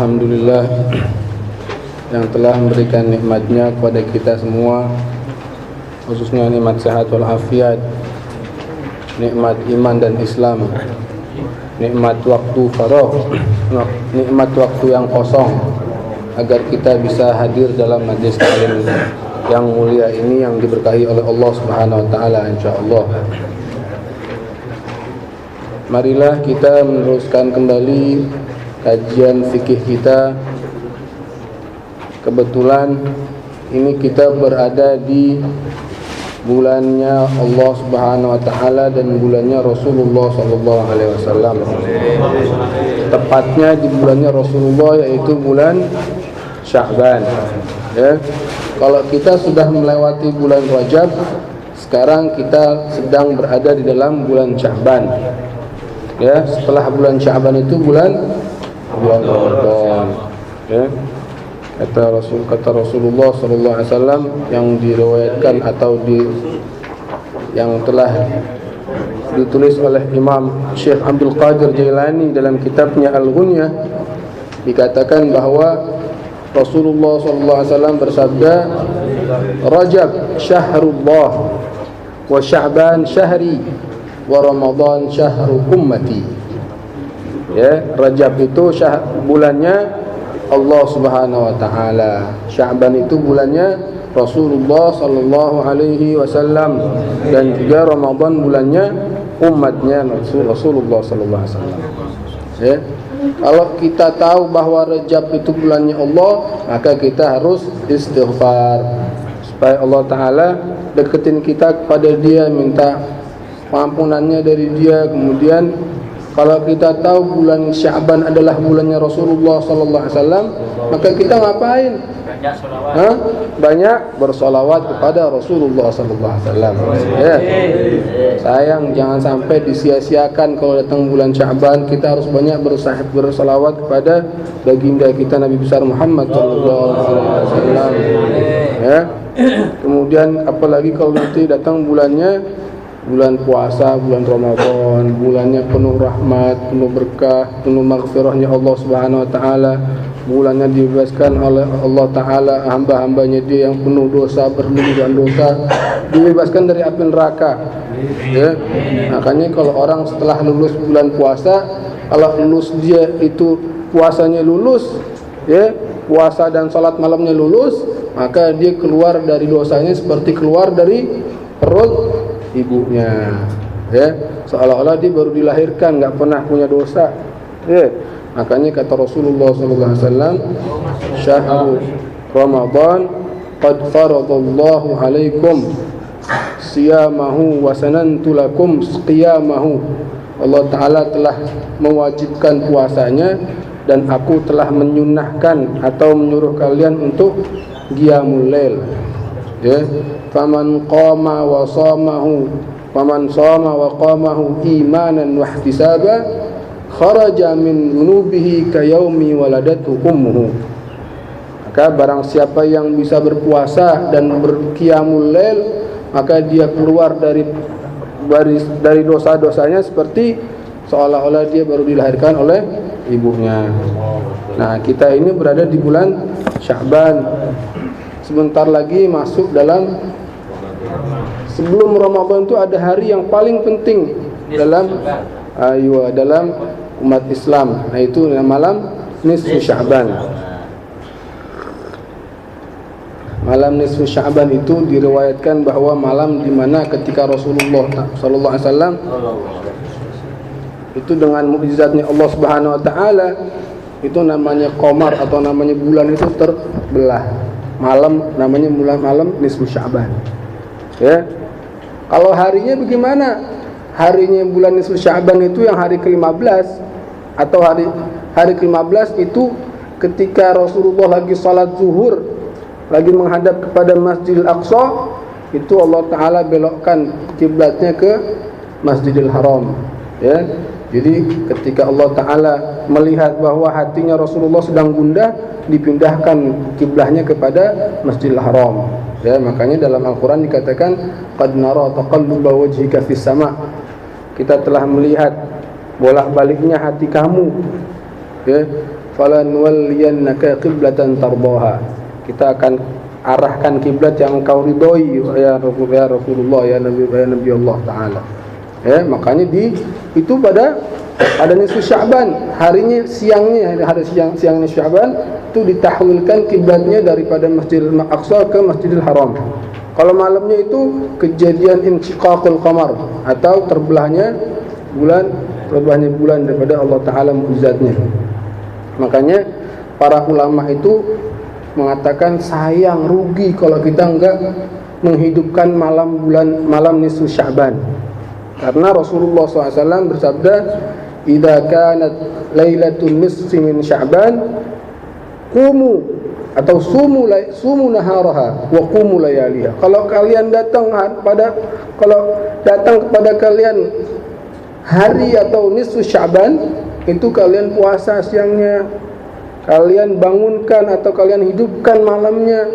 Alhamdulillah yang telah memberikan nikmatnya kepada kita semua, khususnya nikmat sehat walafiat, nikmat iman dan Islam, nikmat waktu faragh, nikmat waktu yang kosong, agar kita bisa hadir dalam majlis taklim yang mulia ini yang diberkahi oleh Allah Subhanahu wa taala insyaallah. Marilah kita meneruskan kembali kajian fikih kita. Kebetulan ini kita berada di bulannya Allah Subhanahu wa taala dan bulannya Rasulullah sallallahu alaihi wasallam. Tepatnya di bulannya Rasulullah, yaitu bulan Sya'ban. Ya. Kalau kita sudah melewati bulan Rajab, sekarang kita sedang berada di dalam bulan Sya'ban. Ya, setelah bulan Sya'ban itu bulan Ramadan. Ya. Kata Rasulullah sallallahu alaihi wasallam yang diriwayatkan atau yang telah ditulis oleh Imam Syekh Abdul Qadir Jailani dalam kitabnya Al-Ghunyah, dikatakan bahwa Rasulullah sallallahu alaihi wasallam bersabda, Rajab syahrullah wa Sya'ban syahri wa Ramadan syahru ummati. Ya, Rajab itu bulannya Allah Subhanahu wa taala. Sya'ban itu bulannya Rasulullah sallallahu alaihi wasallam, dan juga Ramadan bulannya umatnya Rasulullah sallallahu alaihi wasallam. Ya. Kalau kita tahu bahwa Rajab itu bulannya Allah, maka kita harus istighfar supaya Allah taala deketin kita kepada Dia, minta pengampunannya dari Dia. Kemudian kalau kita tahu bulan Sya'ban adalah bulannya Rasulullah sallallahu alaihi wasallam, maka kita ngapain? Banyak bersolawat kepada Rasulullah sallallahu alaihi wasallam. Ya. Sayang, jangan sampai disia-siakan kalau datang bulan Sya'ban. Kita harus banyak bersolawat kepada baginda kita Nabi besar Muhammad sallallahu alaihi wasallam. Ya. Kemudian apalagi kalau nanti datang bulan puasa, bulan Ramadan, bulannya penuh rahmat, penuh berkah, penuh maghfirahnya Allah Subhanahu wa taala, bulannya dibebaskan oleh Allah taala hamba-hambanya Dia yang penuh dosa, berlumuran dosa, dibebaskan dari api neraka. Ya. Makanya kalau orang setelah lulus bulan puasa, kalau lulus dia itu puasanya lulus, ya, puasa dan salat malamnya lulus, maka dia keluar dari dosanya seperti keluar dari perut ibunya, ya, seolah-olah dia baru dilahirkan, nggak pernah punya dosa. Ya. Makanya kata Rasulullah sallallahu alaihi wasallam, syahrul Ramadan qad faradallahu alaikum siyamahu wa sanantu lakum qiyamahu. Allah taala telah mewajibkan puasanya dan aku telah menyunahkan atau menyuruh kalian untuk qiyamul lail. Ya, faman qama wa shamahu faman shama wa qamahu imanan wa ihtisaba kharaja min dhunubihi ka yaumi waladatu ummuhu. Maka barang siapa yang bisa berpuasa dan berqiyamul lail, maka dia keluar dari dosa-dosanya seperti seolah-olah dia baru dilahirkan oleh ibunya. Nah, kita ini berada di bulan Sya'ban. Sebentar lagi masuk dalam, sebelum Ramadan itu ada hari yang paling penting dalam umat Islam, yaitu malam nisfu Sya'ban. Malam nisfu Sya'ban itu diriwayatkan bahwa malam di mana ketika Rasulullah sallallahu alaihi wasallam itu dengan mukjizatnya Allah Subhanahu wa taala, itu namanya qamar atau namanya bulan itu terbelah. Malam namanya malam nisfu Sya'ban. Ya. Kalau harinya bagaimana? Harinya bulan nisfu Sya'ban itu yang hari ke-15 atau hari ke-15 itu ketika Rasulullah lagi salat zuhur, lagi menghadap kepada Masjidil Aqsa, itu Allah taala belokkan kiblatnya ke Masjidil Haram. Ya. Jadi ketika Allah taala melihat bahwa hatinya Rasulullah sedang gundah, dipindahkan kiblahnya kepada Masjidil Haram. Ya, makanya dalam Al-Qur'an dikatakan qad nara taqalluba wajhika fis sama'. Kita telah melihat bolak-baliknya hati kamu. Ya, Falanwalliyannaka qiblatan tardaha. Kita akan arahkan kiblat yang engkau ridhoi ya Rasulullah, ya Nabi Allah Taala. Ya, makanya itu pada nisfu Sya'ban, harinya siangnya, hari siangnya Sya'ban itu ditahwilkan kiblatnya daripada Masjidil Aqsa ke Masjidil Haram. Kalau malamnya itu kejadian insyiqaqul qamar atau terbelahnya bulan daripada Allah Taala mukjizatnya. Makanya para ulama itu mengatakan sayang, rugi kalau kita enggak menghidupkan malam nisfu Sya'ban. Karena Rasulullah SAW bersabda, "Idza kanat lailatul nisfi min Sya'ban, qumu atau sumu naharaha wa qumu layaliha." Kalau datang kepada kalian hari atau nisfu Sya'ban, itu kalian puasa siangnya, kalian bangunkan atau kalian hidupkan malamnya.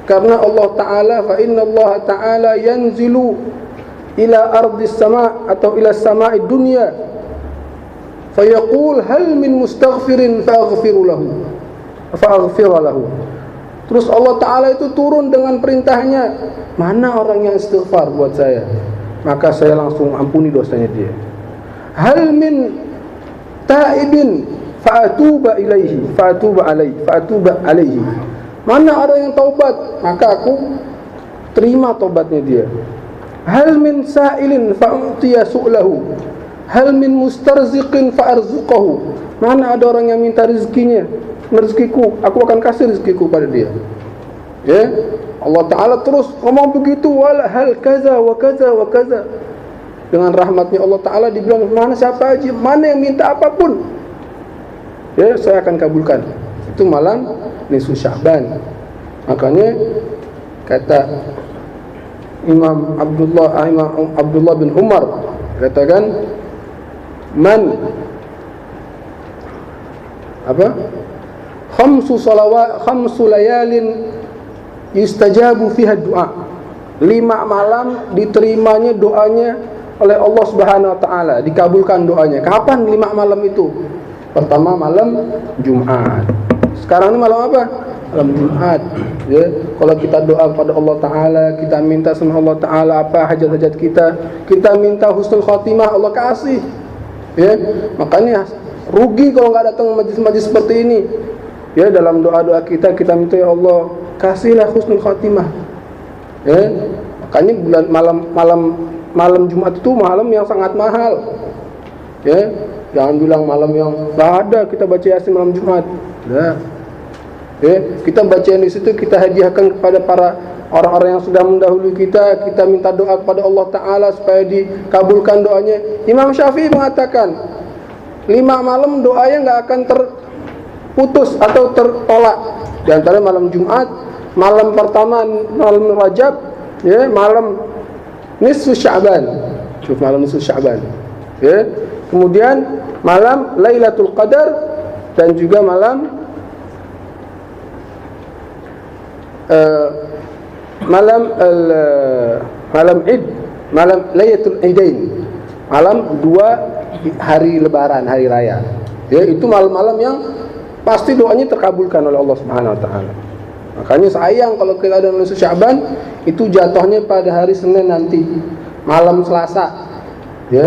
Karena Allah Ta'ala, fa inna Allah Ta'ala yanzilu ila ardis sama' atau ila sama'i dunya fayaqul hal min mustaghfirin fa'aghfir lahu. Terus Allah Ta'ala itu turun dengan perintahnya, mana orang yang istighfar buat saya, maka saya langsung ampuni dosanya dia. Hal min ta'ibin fa'atuba alaihi. Mana orang yang taubat, maka aku terima taubatnya dia. Hal min sa'ilin fa'utiya su'lahu. Hal min mustarziqin fa'arzuqahu. Mana ada orang yang minta rezekinya, rezekiku, aku akan kasih rezekiku pada dia. Ya, Allah Ta'ala terus ngomong begitu, wal hal kaza wa kaza wa kaza. Dengan rahmatnya Allah Ta'ala dibilang, mana siapa aja, mana yang minta apapun, ya saya akan kabulkan. Itu malam nisfu Sya'ban. Makanya kata Imam Abdullah bin Umar katakan, man khamsu layalin yustajabu fiha du'a. 5 malam diterimanya doanya oleh Allah Subhanahu wa taala, dikabulkan doanya. Kapan 5 malam itu? Pertama malam Jumat. Sekarang ini malam apa? Malam Jumat. Ya, kalau kita doa kepada Allah Ta'ala, kita minta sama Allah Ta'ala apa hajat-hajat kita minta husnul khotimah, Allah kasih. Ya, makanya rugi kalau nggak datang majlis-majlis seperti ini. Ya, dalam doa-doa kita minta, ya Allah kasihlah husnul khotimah. Ya, makanya malam Jumat itu malam yang sangat mahal. Ya, jangan bilang malam yang nggak ada kita baca Yasin malam Jumat. Nah, ya, kita bacain di situ, kita hadiahkan kepada para orang-orang yang sudah mendahului kita minta doa kepada Allah Ta'ala supaya dikabulkan doanya. Imam Syafi'i mengatakan 5 malam doanya nggak akan terputus atau tertolak. Di antara malam Jumat, malam pertama malam Rajab, ya, malam nisfu Sya'ban, malam nisfu Sya'ban, ya. Kemudian malam Lailatul Qadar dan juga malam Id, malam Lailatul Idain, malam 2 hari lebaran, hari raya. Ya, itu malam-malam yang pasti doanya terkabulkan oleh Allah Subhanahu wa taala. Makanya sayang kalau kita ada nisfu Sya'ban itu jatuhnya pada hari Senin nanti, malam Selasa. Ya,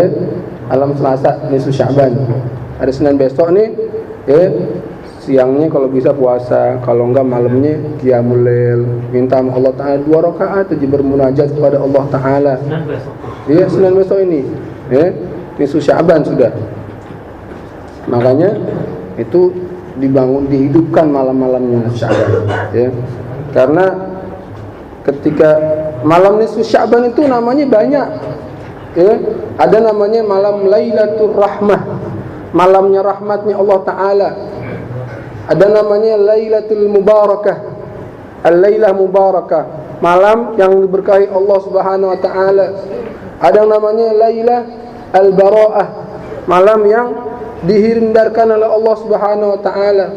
malam Selasa nisfu Sya'ban. Hari Senin besok nih, ya, siangnya kalau bisa puasa, kalau enggak malamnya qiyamul lail, minta sama Allah Ta'ala 2 rakaat aja bermunajat kepada Allah Ta'ala. Iya, Senin besok ini, ya, nisfu Sya'ban sudah. Makanya itu dihidupkan malam-malamnya Sya'ban, ya. Karena ketika malam nisfu Sya'ban itu namanya banyak, ya. Ada namanya malam Lailatul Rahmah, malamnya rahmatnya Allah Ta'ala. Ada namanya Lailatul Mubarakah, Al-Lailah Mubarakah, malam yang diberkahi Allah Subhanahu wa taala. Ada namanya Lailah Al-Bara'ah, malam yang dihindarkan oleh Allah Subhanahu wa taala.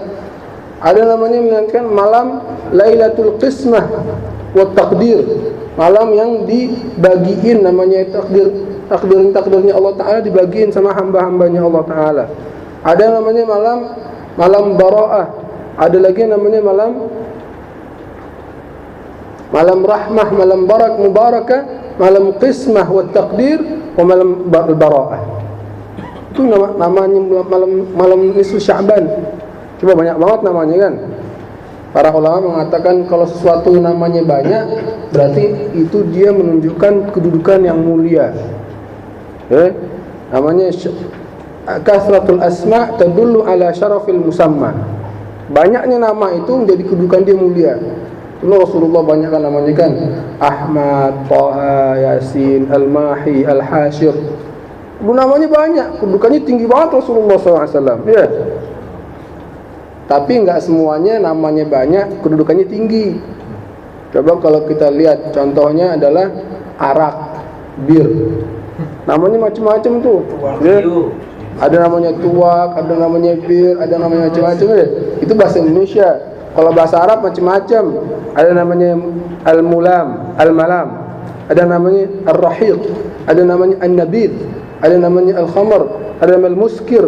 Ada namanya malam Lailatul Qismah wa Taqdir, malam yang dibagiin, namanya takdirnya Allah Ta'ala dibagiin sama hamba-hambanya Allah Ta'ala. Ada namanya malam malam bara'ah, ada lagi yang namanya malam rahmah, malam mubarakah, malam qismah wa taqdir, wa malam bara'ah. Itu namanya malam nisfu Sya'ban. Coba banyak banget namanya kan. Para ulama mengatakan kalau sesuatu namanya banyak, berarti itu dia menunjukkan kedudukan yang mulia. Namanya kasratul asma' tadullu ala syarafil musamma. Banyaknya nama itu menjadi kedudukan dia mulia. Dulu Rasulullah banyak kan namanya kan, Ahmad, Taha, Yasin, Al-Mahi, Al-Hashir. Namanya banyak, kedudukannya tinggi banget Rasulullah SAW. Ya. Tapi enggak semuanya namanya banyak, kedudukannya tinggi. Coba kalau kita lihat contohnya adalah arak, bir. Namanya macam-macam tuh. Ya. Ada namanya tuak, ada namanya bir, ada namanya macam-macam ya. Itu bahasa Indonesia. Kalau bahasa Arab macam-macam. Ada namanya al-mulam, al-malam. Ada namanya ar-rahiq, ada namanya an-nabid, ada namanya al-khamar, ada namanya al-muskir,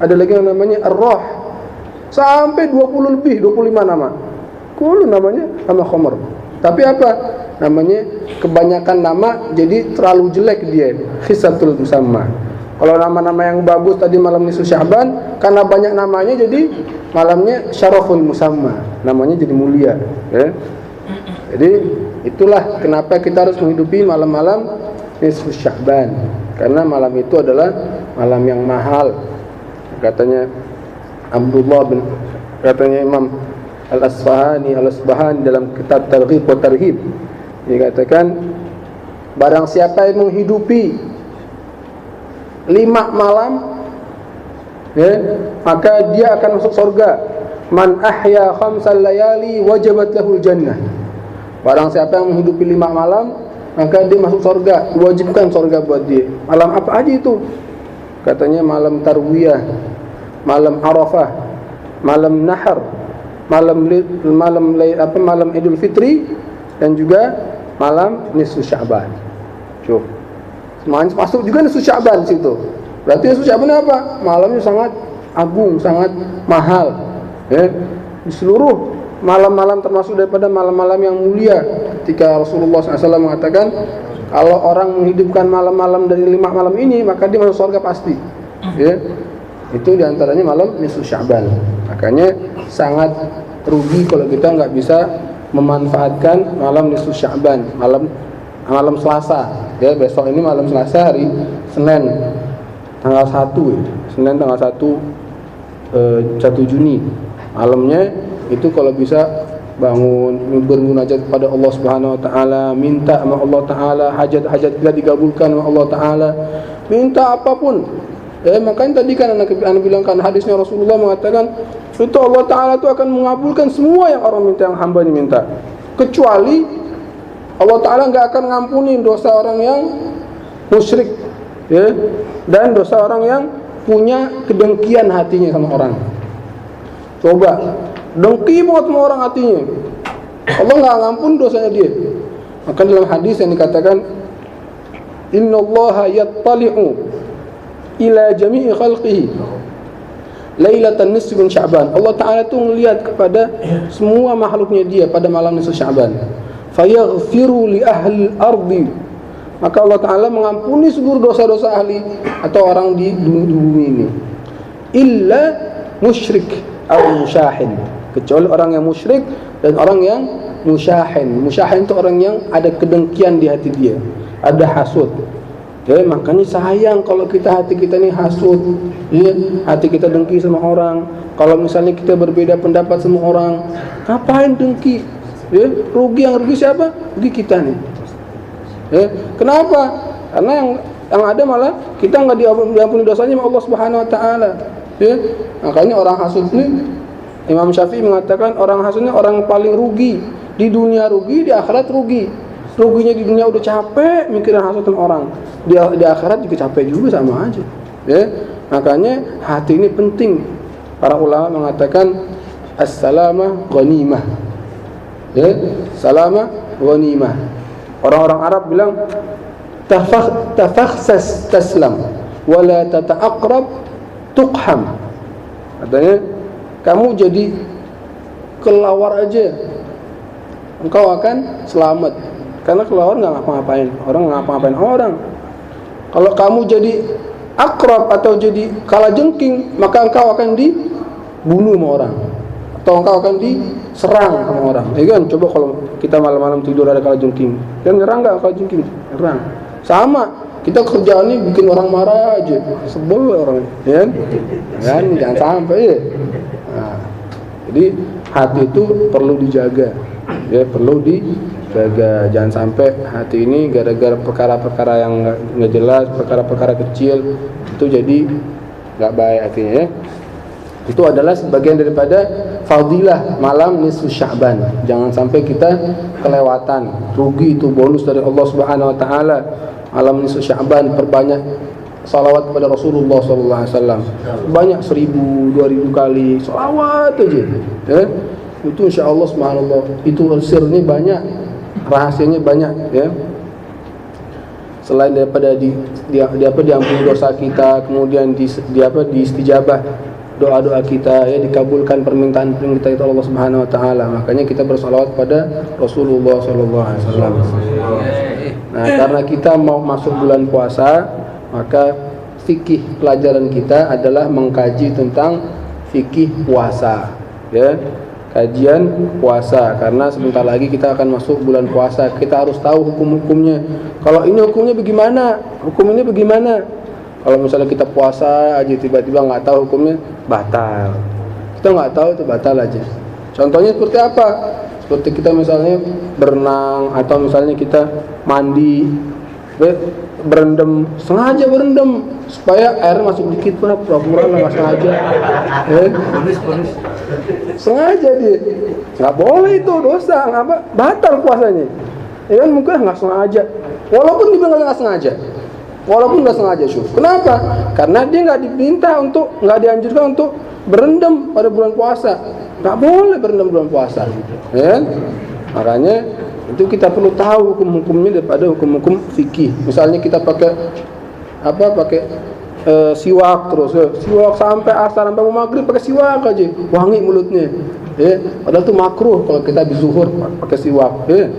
ada lagi yang namanya ar-rah. Sampai 20 lebih, 25 nama. Kulo namanya nama khamar. Tapi apa? Namanya kebanyakan nama jadi terlalu jelek dia. Khisatul musamma. Kalau nama-nama yang bagus tadi malam nisfu Sya'ban, karena banyak namanya jadi malamnya syaraful musamma. Namanya jadi mulia, ya. Jadi itulah kenapa kita harus menghidupi malam-malam nisfu Sya'ban. Karena malam itu adalah malam yang mahal. Katanya Imam Al-Asbahani dalam kitab Targhib wa Tarhib, dia katakan barang siapa yang menghidupi 5 malam, ya, maka dia akan masuk surga. Man ahya khamsal layali wajabat lahul jannah. Barang siapa yang menghidupi 5 malam, maka dia masuk surga, diwajibkan surga buat dia. Malam apa aja itu? Katanya malam tarwiyah, malam Arafah, malam Nahar, malam Idul Fitri, dan juga malam nisfu Sya'ban. Cuh. Semuanya masuk juga nisfu Sya'ban situ. Berarti nisfu Sya'ban apa? Malamnya sangat agung, sangat mahal. Ya. Di seluruh malam-malam termasuk daripada malam-malam yang mulia. Ketika Rasulullah SAW mengatakan, kalau orang menghidupkan malam-malam dari 5 malam ini, maka dia masuk surga pasti. Ya. Itu diantaranya malam nisfu Sya'ban. Makanya sangat rugi kalau kita nggak bisa memanfaatkan malam nisfu Sya'ban, malam Selasa. Ya, besok ini malam Selasa, hari Senin tanggal 1 ya. Senin tanggal 1 Juni. Malamnya itu kalau bisa bangun bermunajat kepada Allah Subhanahu wa taala, minta sama Allah taala hajat-hajat kita dikabulkan sama Allah taala. Minta apapun. Makanya tadi kan anak bilang kan hadisnya Rasulullah mengatakan itu Allah Ta'ala itu akan mengabulkan semua yang orang minta, yang hamba ini minta, kecuali Allah Ta'ala nggak akan ngampuni dosa orang yang musyrik, ya, dan dosa orang yang punya kedengkian hatinya sama orang. Coba dengki banget sama orang hatinya, Allah nggak ngampun dosanya dia. Maka dalam hadis yang dikatakan innallaha yattali'u ila jami'i khalqihi lailatan nisfi min Sya'ban. Allah Ta'ala itu melihat kepada semua makhluknya dia pada malam nisfu Sya'ban. Fayaghfiru li ahli al-ardi. Maka Allah Ta'ala mengampuni seluruh dosa-dosa ahli atau orang di bumi ini. Illa musyrik atau musyahin. Kecuali orang yang musyrik dan orang yang musyahin. Musyahin itu orang yang ada kedengkian di hati dia, ada hasud. Makanya sayang kalau hati kita ini hasud, ya, hati kita dengki sama orang. Kalau misalnya kita berbeda pendapat sama orang, ngapain dengki? Ya, yang rugi siapa? Rugi kita nih. Ya, kenapa? Karena yang ada malah kita nggak diampuni dosanya sama Allah Subhanahu Wa Taala. Ya, makanya orang hasud ini, Imam Syafi'i mengatakan orang hasud ini orang paling rugi. Di dunia rugi, di akhirat rugi. Ruginya di dunia udah capek mikirin hasud sama orang, di akhirat juga capek juga, sama aja. Ya, makanya hati ini penting. Para ulama mengatakan as-salamah ghanimah. Ya, salamah ghanimah. Orang-orang Arab bilang tafakhsas taslam wala tata'aqrab tuqham. Artinya kamu jadi kelawar aja, engkau akan selamat. Karena kelawar nggak ngapa-ngapain orang, nggak ngapa-ngapain orang. Kalau kamu jadi akrab atau jadi kalajengking, maka engkau akan dibunuh sama orang, atau engkau akan diserang sama orang. Ya kan? Coba kalau kita malam-malam tidur ada kalajengking, kan nyerang nggak kalajengking? Nyerang. Sama, kita kerjaan ini bikin orang marah aja, sebel orang, ya kan? Jangan sampai ya. Nah, jadi hati itu perlu dijaga, ya perlu dijaga. Jangan sampai hati ini gara-gara perkara-perkara yang nggak jelas, perkara-perkara kecil itu jadi nggak baik hatinya, ya. Itu adalah sebagian daripada fadilah malam nisfu Sya'ban. Jangan sampai kita kelewatan, rugi itu bonus dari Allah Subhanahu wa taala. Malam nisfu Sya'ban, perbanyak salawat kepada Rasulullah SAW. Banyak 1000, 2000 kali salawat aja, ya. Itu insyaallah subhanallah, itu sirnya banyak, rahasianya banyak, ya. Selain daripada diampuni dosa kita, kemudian diistijabah doa-doa kita, ya, dikabulkan permintaan kita itu Allah Subhanahu wa taala. Makanya kita bersalawat pada Rasulullah SAW. Nah, karena kita mau masuk bulan puasa, maka fikih pelajaran kita adalah mengkaji tentang fikih puasa, ya. Kajian puasa, karena sebentar lagi kita akan masuk bulan puasa. Kita harus tahu hukum-hukumnya. Kalau ini hukumnya bagaimana? Hukum ini bagaimana? Kalau misalnya kita puasa aja tiba-tiba nggak tahu hukumnya, batal. Kita nggak tahu itu batal aja. Contohnya seperti apa? Seperti kita misalnya berenang, atau misalnya kita mandi, berendam, sengaja berendam supaya air masuk dikit, pura-pura nggak sengaja, sengaja dia, nggak boleh itu, dosa, nggak batal puasanya, ya kan? Mungkin nggak sengaja, walaupun dia nggak sengaja, kenapa? Karena dia nggak dianjurkan untuk berendam pada bulan puasa, nggak boleh berendam bulan puasa, ya kan? Makanya itu kita perlu tahu hukum-hukumnya daripada hukum-hukum fikih. Misalnya kita pakai siwak terus, siwak sampai asar, sampai mau maghrib pakai siwak aja, wangi mulutnya, ya. Padahal itu makruh kalau kita habis zuhur pakai siwak, ya.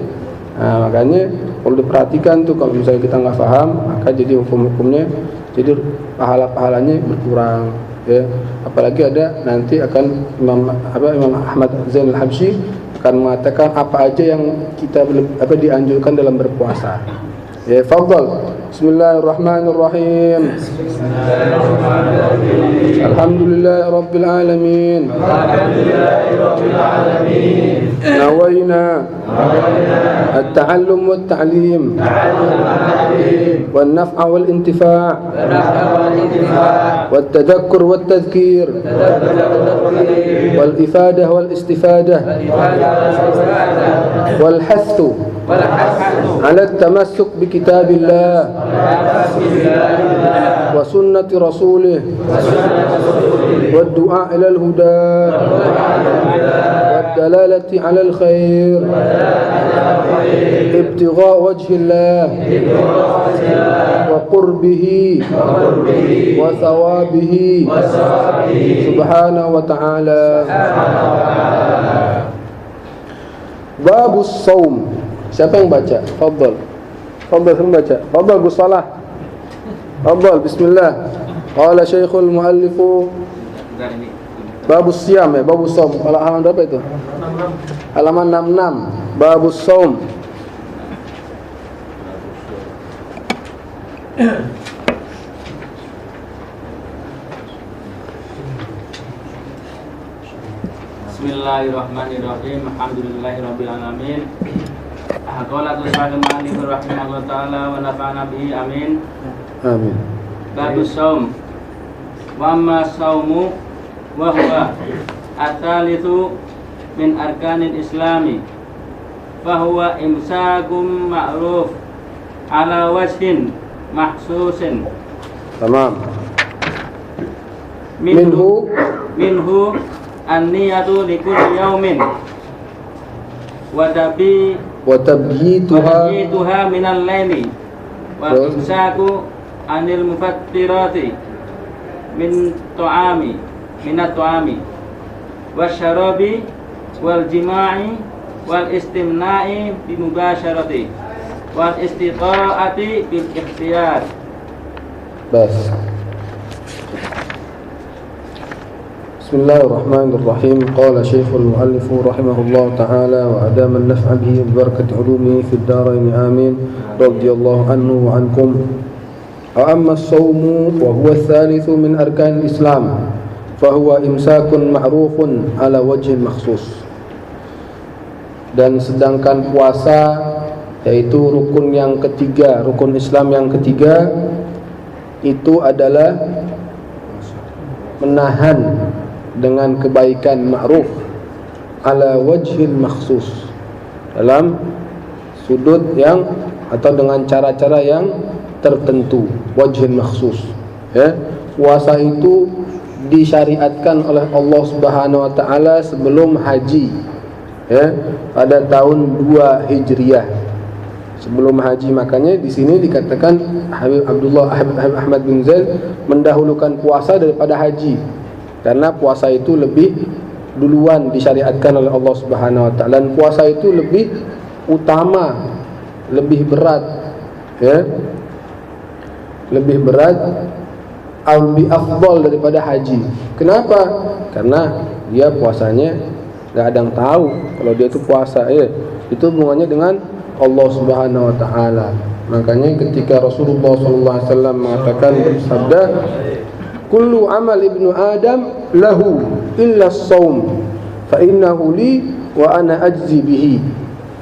Nah, makanya perlu diperhatikan tuh, kalau misalnya kita nggak paham, maka jadi hukum-hukumnya, jadi pahala-pahalanya berkurang, ya. Apalagi ada nanti akan Imam Ahmad Zainal Habsyi akan mengatakan apa aja yang kita dianjurkan dalam berpuasa. Ya, fadhal. Bismillahirrahmanirrahim. Alhamdulillahirabbil alamin. Nawaina at-ta'allum wat-ta'lim wan-naf'a wal-intifa' wat-tadhakkur wat-tadhkir wal-ifadah wal-istifadah wal-hathu ala at-tamassuk bi kitabillah wa sunnati rasulih wad-du'a ila al-huda wad-dalalati ala al-khair ibtigha' wajhi Allah wa qurbihi wa thawabihi subhanahu wa ta'ala. Babus saum. Siapa yang baca? Fadhal. Fadhal baca. Fadhal Gus Salah. Fadhal, bismillah. Qala Syekhul Muallifu Babus Siyam, ya, Babus Saum. Halaman berapa itu? Halaman 66. Babus Saum. Bismillahirrahmanirrahim. Alhamdulillahirabbil alamin. Qala Tuhan rahimahullah taala wa nafa'ana bihi, amin. Amin. Babus saum. Wa amma saumu wa huwa at-talithu min arkanil islami fa huwa imsakum ma'ruf ala wajhin mahsusin. Tamam. Minhu an-niyatu likulli yaumin wa tabyituha minal laili wa imsaku anil mufattirati minat tu'ami wasyarabi wal jima'i wal istimna'i bimubasyarati wal istita'ati bil ikhtiyar. Bas. Bismillahirrahmanirrahim. Qala Syekhul Mu'allif rahimahullah ta'ala wa adama an-naf'a bihi bi barakati 'ulumihi fid dharain amin. Radhiyallahu anhu wa ankum. Wa amma as-sawmu wa huwa ats-tsalitsu min arkanil Islam, fa huwa imsakun ma'rufun ala wajhin makhsus. Dan sedangkan puasa, yaitu rukun yang ketiga, rukun Islam yang ketiga, itu adalah menahan dengan kebaikan ma'ruf ala wajhin makhsus, dalam sudut yang atau dengan cara-cara yang tertentu, wajhin makhsus, ya. Puasa itu disyariatkan oleh Allah Subhanahu wa taala sebelum haji, ya, pada tahun 2 Hijriah. Sebelum haji, makanya di sini dikatakan Habib Ahmad bin Zaid mendahulukan puasa daripada haji, karena puasa itu lebih duluan disyariatkan oleh Allah Subhanahu wa taala, dan puasa itu lebih utama, lebih berat, ya. Lebih berat, lebih afdal daripada haji. Kenapa? Karena dia puasanya enggak ada yang tahu kalau dia itu puasa, ya. Itu hubungannya dengan Allah Subhanahu wa taala. Makanya ketika Rasulullah sallallahu alaihi wasallam mengatakan, bersabda, kullu amal ibnu Adam lahu illa as-shaum fa innahu li wa ana ajzi bihi.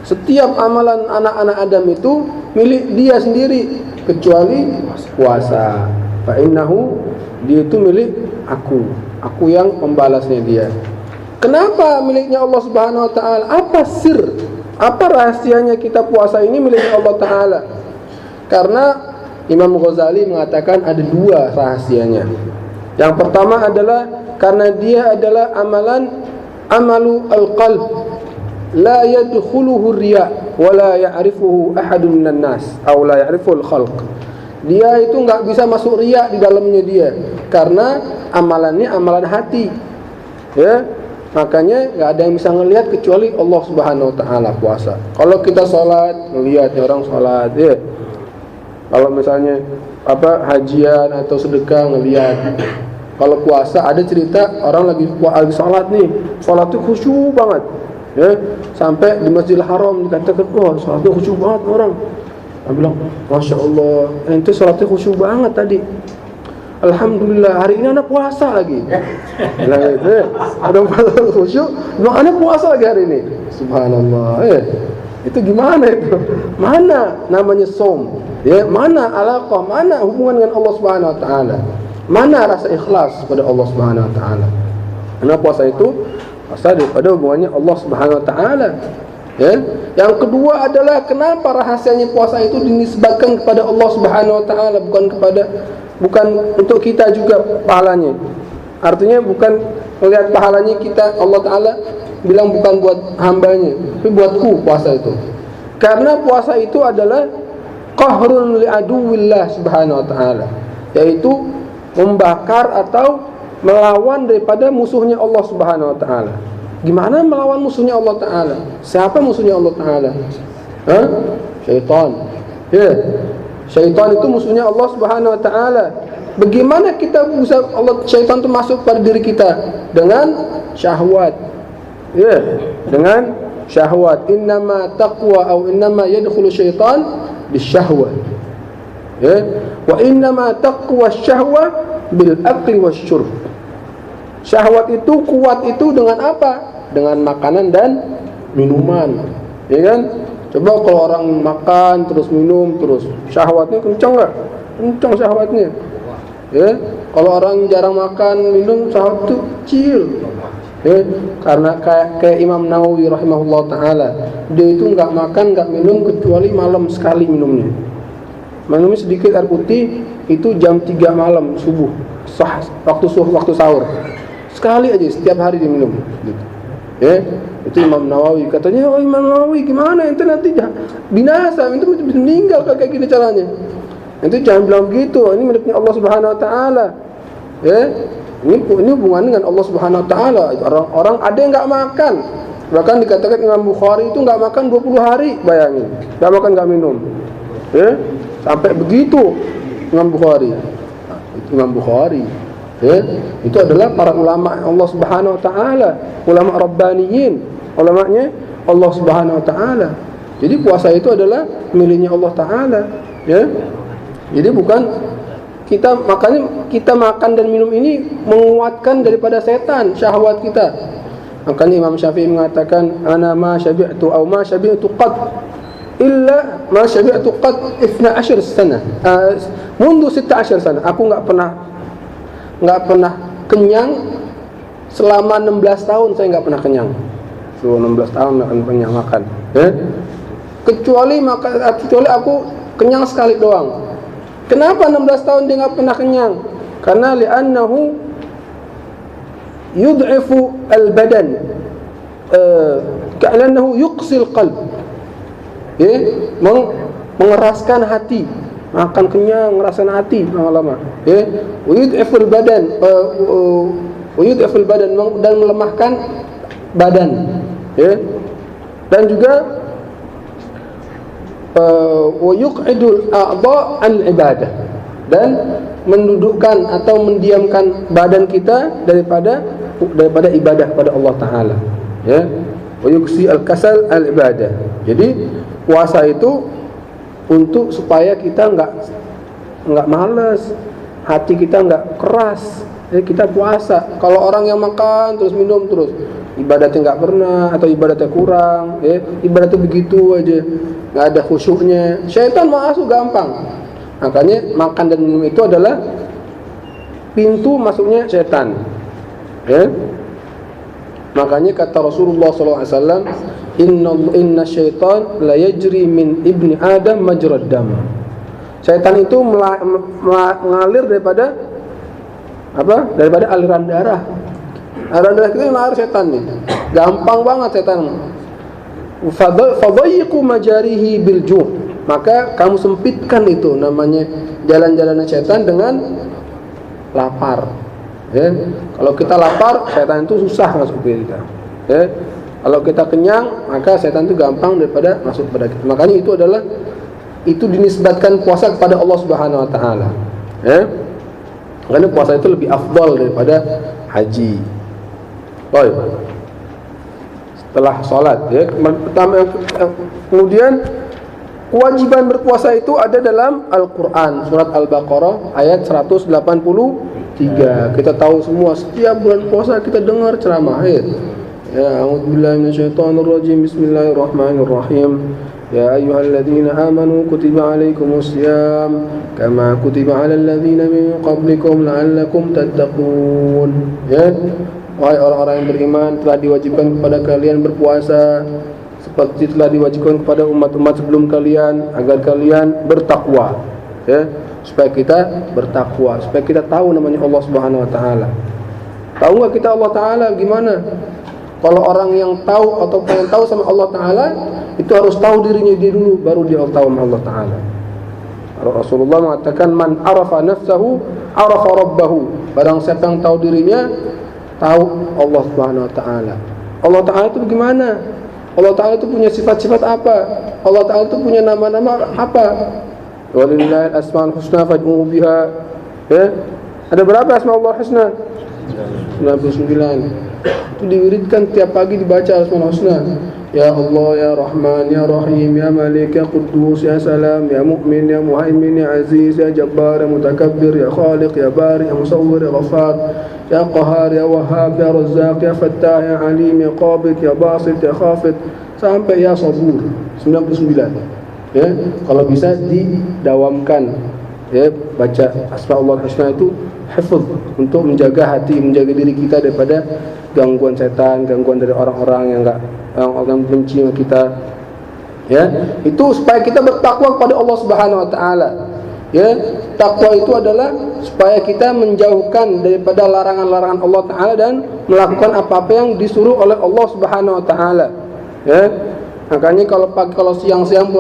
Setiap amalan anak-anak Adam itu milik dia sendiri kecuali puasa. Fa innahu, dia itu milik aku yang membalasnya dia. Kenapa miliknya Allah Subhanahu wa taala? Apa sir? Apa rahasianya kita puasa ini miliknya Allah taala? Karena Imam Ghazali mengatakan ada 2 rahasianya. Yang pertama adalah karena dia adalah amalu al-qalb, la yadkhuluhu riya wa la ya'rifuhu ahadun minan nas aw la ya'rifuhu al-khalq. Dia itu enggak bisa masuk riya di dalamnya dia, karena amalannya amalan hati, ya. Makanya enggak ada yang bisa ngelihat kecuali Allah Subhanahu wa taala puasa. Kalau kita salat, ngelihat orang salat, ya. Kalau misalnya hajian atau sedekah, ngelihat. Kalau puasa ada cerita orang lagi salat nih, salatnya khusyuk banget, ya. Sampai di Masjidil Haram dikatakan, "Oh, salatnya khusyuk banget orang." Dia bilang, "Masya Allah, ente salatnya khusyuk banget tadi. Alhamdulillah, hari ini anak puasa lagi." Bilang gitu, ada puasa khusyuk, bilang anak puasa lagi hari ini. Subhanallah, itu gimana itu? Mana namanya som? Ya, mana alaqah, mana hubungan dengan Allah Subhanahu wa taala? Mana rasa ikhlas pada Allah Subhanahu wa taala? Karena puasa itu asal daripada hubungannya Allah Subhanahu wa taala. Ya. Yang kedua adalah kenapa rahasianya puasa itu dinisbatkan kepada Allah Subhanahu wa taala, bukan untuk kita juga pahalanya. Artinya bukan melihat pahalanya kita, Allah taala bilang bukan buat hambanya, tapi buatku puasa itu. Karena puasa itu adalah qahrun li aduwillah Subhanahu wa taala, yaitu membakar atau melawan daripada musuhnya Allah Subhanahu wa taala. Gimana melawan musuhnya Allah taala? Siapa musuhnya Allah taala? Syaitan. Ya. Syaitan itu musuhnya Allah Subhanahu wa taala. Bagaimana kita bisa syaitan itu masuk pada diri kita? Dengan syahwat. Ya, dengan syahwat. Innama taqwa atau innama yadkhulu syaitan bisyahwat. Ya, wa innama taqwa syahwa bil akli wasyurb. Syahwat itu kuat itu dengan apa? Dengan makanan dan minuman, ya kan? Coba kalau orang makan terus minum terus, syahwatnya kencang enggak? Kencang syahwatnya. Ya, kalau orang jarang makan minum, syahwat itu kecil. Ya, karena kayak Imam Nawawi rahimahullah taala, dia itu enggak makan, enggak minum kecuali malam sekali minumnya. Minumnya sedikit air putih itu jam 3 malam subuh, waktu sahur. Sekali aja setiap hari diminum gitu. Ya, itu Imam Nawawi. Katanya, "Oh Imam Nawawi, gimana ente nanti binasa, ente bisa meninggal kayak gini caranya." Ente jangan bilang begitu, ini miliknya Allah Subhanahu wa taala. Ya. Ini hubungan dengan Allah Subhanahu wa taala. Orang-orang ada yang enggak makan. Bahkan dikatakan Imam Bukhari itu enggak makan 20 hari, bayangin. Enggak makan, enggak minum. Ya, sampai begitu Imam Bukhari. Imam Bukhari, ya, itu adalah para ulama Allah Subhanahu wa taala, ulama rabbaniyin, ulamanya Allah Subhanahu wa taala. Jadi puasa itu adalah miliknya Allah taala, ya. Jadi bukan kita, makanya kita makan dan minum ini menguatkan daripada setan syahwat kita. Makanya Imam Syafi'i mengatakan, ana ma syabi'tu aw ma syabi'tu qad illa ma syabi'tu qad 12 sana. Mundu 16 sana. Aku enggak pernah kenyang selama 16 tahun, saya enggak pernah kenyang. So 16 tahun enggak akan kenyang makan, ya. Kecuali aku kenyang sekali doang. Kenapa 16 tahun dia enggak pernah kenyang? Karena li'annahu yud'ifu al-badan, ka'annahu yuqsil qalb. Ya, mengeraskan hati. Makan kenyang, ngerasakan hati lama-lama. Ya, yud'iful badan, yud'iful badan, dan melemahkan badan. Ya. Dan juga wa yuq'idul a'dha' al-ibadah, dan mendudukkan atau mendiamkan badan kita daripada ibadah kepada Allah taala, ya. Wa yuksi al-kasal al-ibadah. Jadi puasa itu untuk supaya kita enggak malas, hati kita enggak keras. Jadi kita puasa. Kalau orang yang makan terus minum terus, ibadatnya enggak pernah atau ibadatnya kurang, ya, ibadat itu begitu aja, enggak ada khusyuknya. Syaitan masuk gampang. Makanya makan dan minum itu adalah pintu masuknya syaitan, ya. Makanya kata Rasulullah SAW, inna syaitan la yajri min ibni Adam majrad dam. Syaitan itu mengalir daripada apa? Daripada aliran darah. Aliran darah itu mengalir syaitan nih. Gampang banget syaitan. Fadayyiqu majarihi bil ju'. Maka kamu sempitkan itu namanya jalan-jalan syaitan dengan lapar. Ya. Kalau kita lapar, syaitan itu susah masuk ke kita. Ya. Kalau kita kenyang, maka syaitan itu gampang daripada masuk pada kita. Makanya itu dinisbatkan puasa kepada Allah Subhanahu wa taala. Ya. Karena puasa itu lebih afdal daripada haji. Baik. Setelah salat, ya. Kemudian kewajiban berpuasa itu ada dalam Al-Qur'an, surat Al-Baqarah ayat 183. Kita tahu semua, setiap bulan puasa kita dengar ceramah, ya. A'udzubillahi minasyaitonirrajim. Bismillahirrahmanirrahim. Ya ayyuhalladzina amanu kutiba alaikumusiyam kama kutiba alal ladzina min qablikum la'allakum tattaqun. Ya, wahai orang-orang yang beriman, telah diwajibkan kepada kalian berpuasa seperti telah diwajibkan kepada umat-umat sebelum kalian agar kalian bertakwa, ya, supaya kita bertakwa, supaya kita tahu namanya Allah Subhanahu wa taala. Tahu enggak kita Allah taala gimana? Kalau orang yang tahu atau pengen tahu sama Allah taala, itu harus tahu dirinya dia dulu, baru dia tahu sama Allah taala. Rasulullah mengatakan, man arafa nafsahu arafa rabbahu. Barang siapa yang tahu dirinya, tahu Allah Subhanahu wa taala. Allah taala itu bagaimana? Allah taala itu punya sifat-sifat apa? Allah taala itu punya nama-nama apa? Walillahil asmaul husna fad'uhu biha. Ya. Ada berapa asma Allah husna? 99. Itu diwiridkan tiap pagi, dibaca asmaul husna. Ya Allah, ya Rahman, ya Rahim, ya Malik, ya Quddus, ya Salam, ya Mu'min, ya Muhaimin, ya Aziz, ya Jabbar, ya Mutakabbir, ya Khaliq, ya Bari, ya Musawwir, ya Ghaffar, ya Qahar, ya Wahhab, ya Razzaq, ya Fattah, ya Alim, ya Qabid, ya Basit, ya Khafid, sampai ya Sabur. 99. Ya, kalau bisa didawamkan, ya, baca asmaul husna itu hifz untuk menjaga hati, menjaga diri kita daripada gangguan setan, gangguan dari orang-orang yang orang benci sama kita. Ya, itu supaya kita bertakwa kepada Allah Subhanahu wa taala. Ya, takwa itu adalah supaya kita menjauhkan daripada larangan-larangan Allah taala dan melakukan apa-apa yang disuruh oleh Allah Subhanahu wa taala. Ya. Makanya kalau siang-siang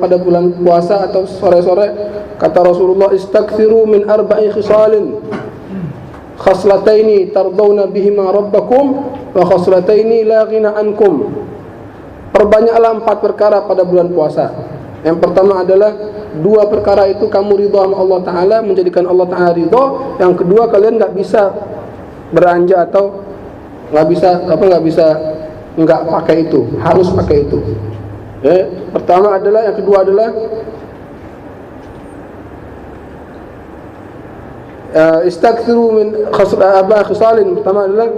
pada bulan puasa atau sore-sore, kata Rasulullah, istaghfiru min arba'i khisalin. khaslataini tardawna bihima rabbakum wa khaslataini la ghina ankum. Perbanyaklah 4 perkara pada bulan puasa. Yang pertama adalah 2 perkara itu kamu ridha sama Allah Ta'ala, menjadikan Allah Ta'ala ridha. Yang kedua, kalian nggak bisa beranjak atau nggak pakai itu, harus pakai itu. Pertama adalah, yang kedua adalah istakthiru min khisalin. Pertama adalah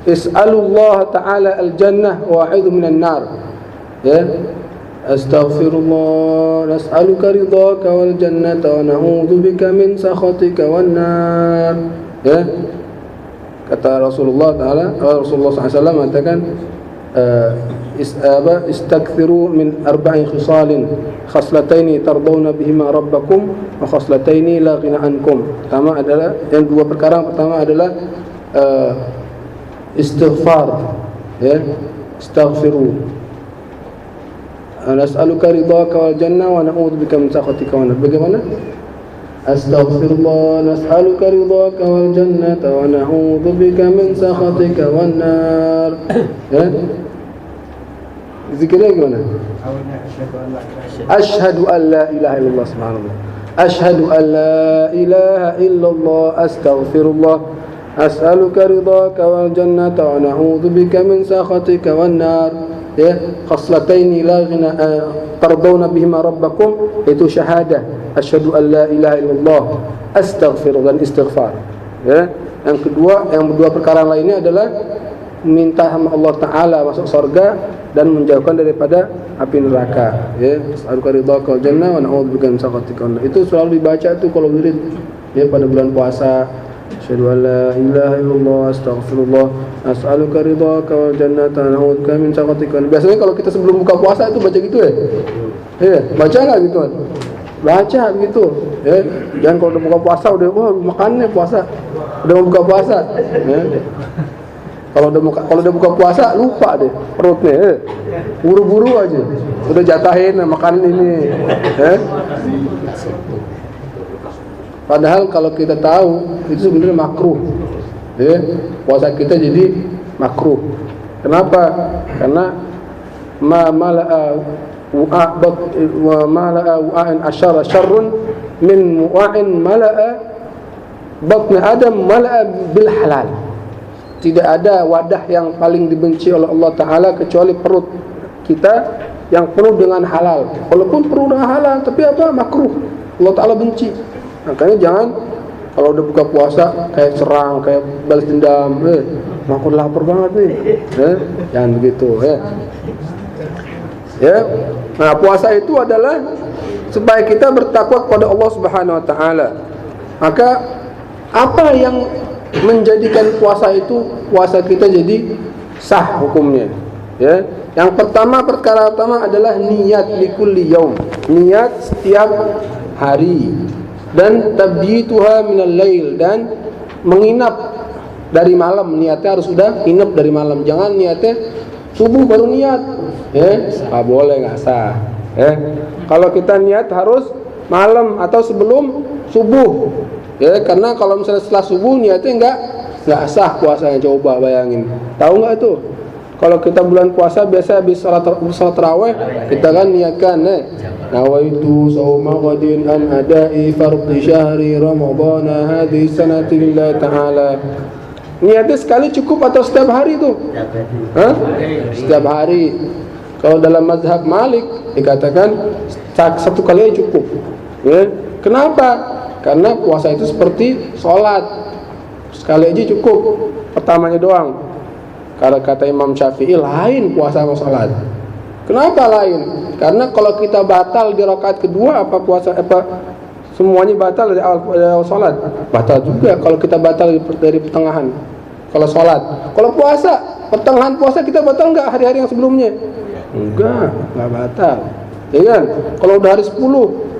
is'alullah ta'ala al-jannah wa a'udzu minan nar. Astaghfirullah, nas'aluka ridhaka wal jannata wa na'udzu bika min sakhatika wan nar. Kata Rasulullah SAW mengatakan istakthiru min 4 khisalin khaslataini tardawna bihima rabbakum wa khaslataini la ghina ankum. Pertama adalah, yang 2 perkara pertama adalah istighfar, astaghfiru, nas'aluka ridhaka wal jannah wa na'udzu bika min sakhatika wan nar. Bagaimana? Astaghfirullah, nas'aluka ridhaka wal jannata wa na'udzu bika min sakhatika wan nar. Zikirnya gimana? Asyhadu an la ilaha illallah, subhanallah. Asyhadu an la ilaha illallah, astaghfirullah, as'aluka ridhaka wal jannata wa na'udzu bika min sakhatika wan nar. Khaslataini la ghina tardawna bihima rabbakum, itu syahadah, asyhadu an la ilaha illallah, astaghfirullah, dan istighfar. Yang kedua, yang 2 perkara lainnya adalah minta sama Allah Ta'ala masuk surga dan menjauhkan daripada api neraka. As'aluka ridhaka wal jannah wa na'udzu bika min sakhatika wan nar. Itu selalu dibaca tuh kalau wirid pada bulan puasa. Asyhadu an la ilaha illallah, astaghfirullah, as'aluka ridhaka wal jannata wa na'udzu bika min sakhatika. Biasanya kalau kita sebelum buka puasa itu baca gitu baca enggak gitu kan? Baca begitu. Jangan kalau udah buka puasa udah makannya puasa. Udah mau buka puasa. Kalau udah buka puasa lupa deh perutnya, buru-buru aja, udah jatahin makanan ini, Padahal kalau kita tahu itu sebenarnya makruh, puasa kita jadi makruh. Kenapa? Karena mala'a wa'an asyara syarrun min mu'a'in mala'a batna adam mala'a bil halal. Tidak ada wadah yang paling dibenci oleh Allah Ta'ala kecuali perut kita yang penuh dengan halal. Walaupun penuh dengan halal, tapi makruh, Allah Ta'ala benci. Makanya jangan kalau udah buka puasa kayak serang, kayak balas dendam, aku lapar banget nih, jangan begitu, Nah, puasa itu adalah supaya kita bertakwa kepada Allah Subhanahu Wa Ta'ala. Maka apa yang menjadikan puasa kita jadi sah hukumnya? Yang perkara pertama adalah niat likulli yaum, niat setiap hari, dan tabyituha minal lail, dan menginap dari malam. Niatnya harus sudah inap dari malam, jangan niatnya subuh baru niat, nggak boleh, nggak sah. Kalau kita niat harus malam atau sebelum subuh. Karena kalau misalnya setelah subuh niatnya nggak sah puasanya. Coba bayangin, tahu nggak itu? Kalau kita bulan puasa biasa habis salat tarawih kita kan niatkan, nawaitu shauma ghadin an ada'i fardhi syahri ramadhana hadhihi sanati lillahi ta'ala. Niatnya sekali cukup atau setiap hari itu? Setiap hari. Kalau dalam mazhab Malik dikatakan 1 kali aja cukup. Kenapa? Karena puasa itu seperti sholat, sekali aja cukup, pertamanya doang. Kalau kata Imam Syafi'i lain puasa sama sholat. Kenapa lain? Karena kalau kita batal di rakaat kedua, semuanya batal dari awal sholat? Batal juga kalau kita batal dari pertengahan. Kalau sholat, kalau puasa, pertengahan puasa kita batal nggak hari-hari yang sebelumnya? Enggak batal. Kan? Kalau udah hari 10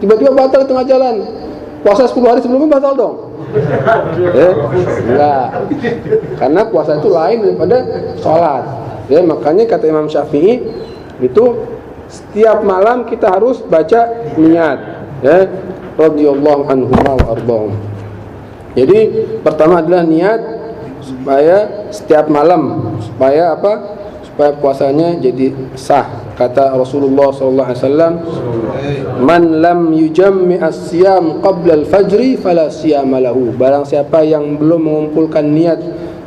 tiba-tiba batal di tengah jalan, puasa 10 hari sebelumnya batal dong? Enggak. Karena puasa itu lain daripada sholat. Makanya kata Imam Syafi'i itu setiap malam kita harus baca niat, ya, radhiyallahu anhum wa ardhahum. Jadi pertama adalah niat supaya setiap malam, supaya apa? Supaya puasanya jadi sah. Kata Rasulullah sallallahu alaihi wasallam, "Man lam yujammi as-siyam qabla al-fajri fala siyama lahu." Barang siapa yang belum mengumpulkan niat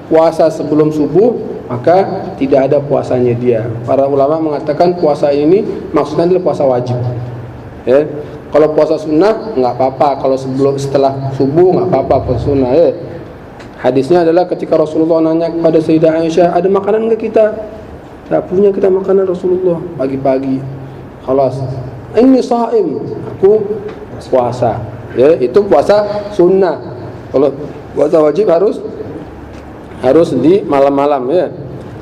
puasa sebelum subuh, maka tidak ada puasanya dia. Para ulama mengatakan puasa ini maksudnya adalah puasa wajib. Ya. Kalau puasa sunnah nggak apa-apa, kalau setelah subuh nggak apa-apa puasa sunnah. Ya. Hadisnya adalah ketika Rasulullah nanya kepada Sayyidah Aisyah, ada makanan nggak kita? Tak punya kita makanan Rasulullah. Pagi-pagi, khalas, ini shaim, aku puasa. Ya, itu puasa sunnah. Kalau puasa wajib harus di malam-malam, ya.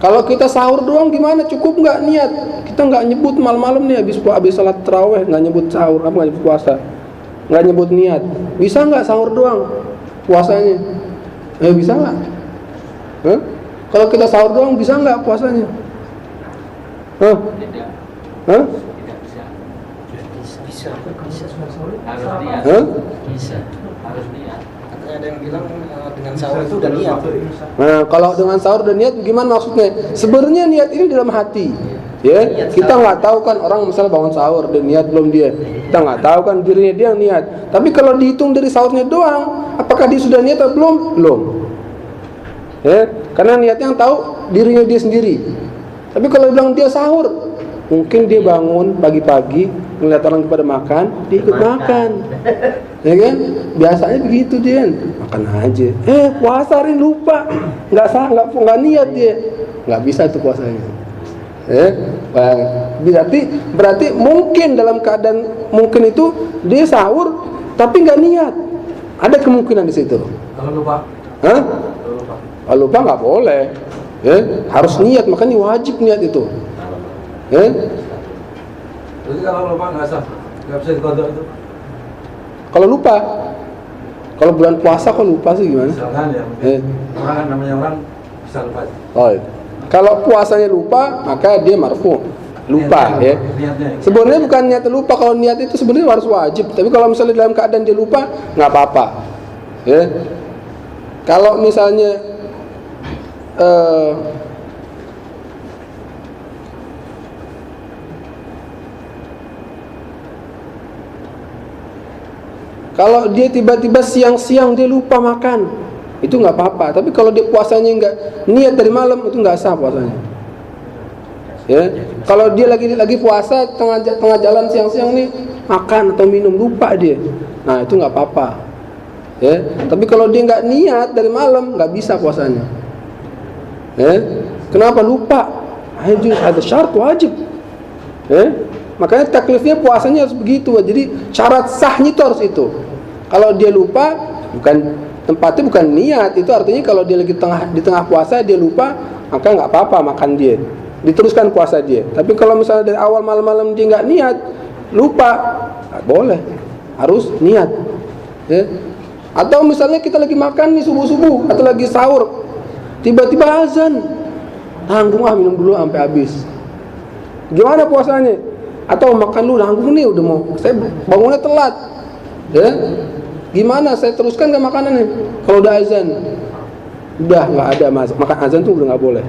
Kalau kita sahur doang gimana? Cukup nggak niat? Kita nggak nyebut malam-malam nih habis salat tarawih, nggak nyebut sahur, apa nggak nyebut puasa, nggak nyebut niat. Bisa nggak sahur doang puasanya? Bisa nggak? Kalau kita sahur doang bisa nggak puasanya? Tidak. Tidak bisa. Bisa. Harus niat. Bisa. Harus niat. Katanya ada yang bilang dengan sahur itu udah niat. Nah, kalau dengan sahur dan niat gimana maksudnya? Sebenarnya niat ini dalam hati. Ya, kita nggak tahu kan orang misalnya bangun sahur dan niat belum dia. Kita nggak tahu kan dirinya dia yang niat. Tapi kalau dihitung dari sahurnya doang, apakah dia sudah niat atau belum? Belum. Ya, karena niatnya yang tahu dirinya dia sendiri. Tapi kalau bilang dia sahur, mungkin dia bangun pagi-pagi ngeliat orang pada makan, dia ikut makan. Ya kan? Biasanya begitu dia. Makan aja. Puasa hari lupa. Enggak niat dia. Enggak bisa tuh puasanya. Berarti mungkin dalam keadaan mungkin itu dia sahur tapi enggak niat. Ada kemungkinan di situ. Kalau lupa. Kalau lupa enggak boleh. Harus niat, makanya wajib niat itu. Jadi kalau lupa nggak sah, nggak bisa dikodok itu. Kalau lupa, kalau bulan puasa kok lupa sih gimana? Misalkan ya, orang kan namanya orang bisa lupa. Oh, kalau puasanya lupa, maka dia marfu, lupa. Niatnya. Sebenarnya bukan niat lupa, kalau niat itu sebenarnya harus wajib. Tapi kalau misalnya dalam keadaan dia lupa, nggak apa-apa. Kalau misalnya kalau dia tiba-tiba siang-siang dia lupa makan, itu nggak apa-apa. Tapi kalau dia puasanya nggak niat dari malam, itu nggak sah puasanya. Ya, kalau dia lagi puasa tengah jalan siang-siang nih makan atau minum lupa dia, nah itu nggak apa-apa. Ya, tapi kalau dia nggak niat dari malam, nggak bisa puasanya. Kenapa lupa? Ada syarat wajib. Makanya taklifnya puasanya harus begitu. Jadi syarat sahnya itu harus itu. Kalau dia lupa, tempatnya bukan niat. Itu artinya kalau dia lagi di tengah puasa dia lupa, maka nggak apa-apa makan dia. Diteruskan puasa dia. Tapi kalau misalnya dari awal malam-malam dia nggak niat, lupa, nggak boleh. Harus niat. Atau misalnya kita lagi makan nih subuh-subuh atau lagi sahur, tiba-tiba azan, tanggung minum dulu sampai habis. Gimana puasanya? Atau makan dulu, tanggung nih udah mau, saya bangunnya telat. Gimana? Saya teruskan ke makanannya? Kalau udah azan, udah nggak ada makan azan tuh udah nggak boleh.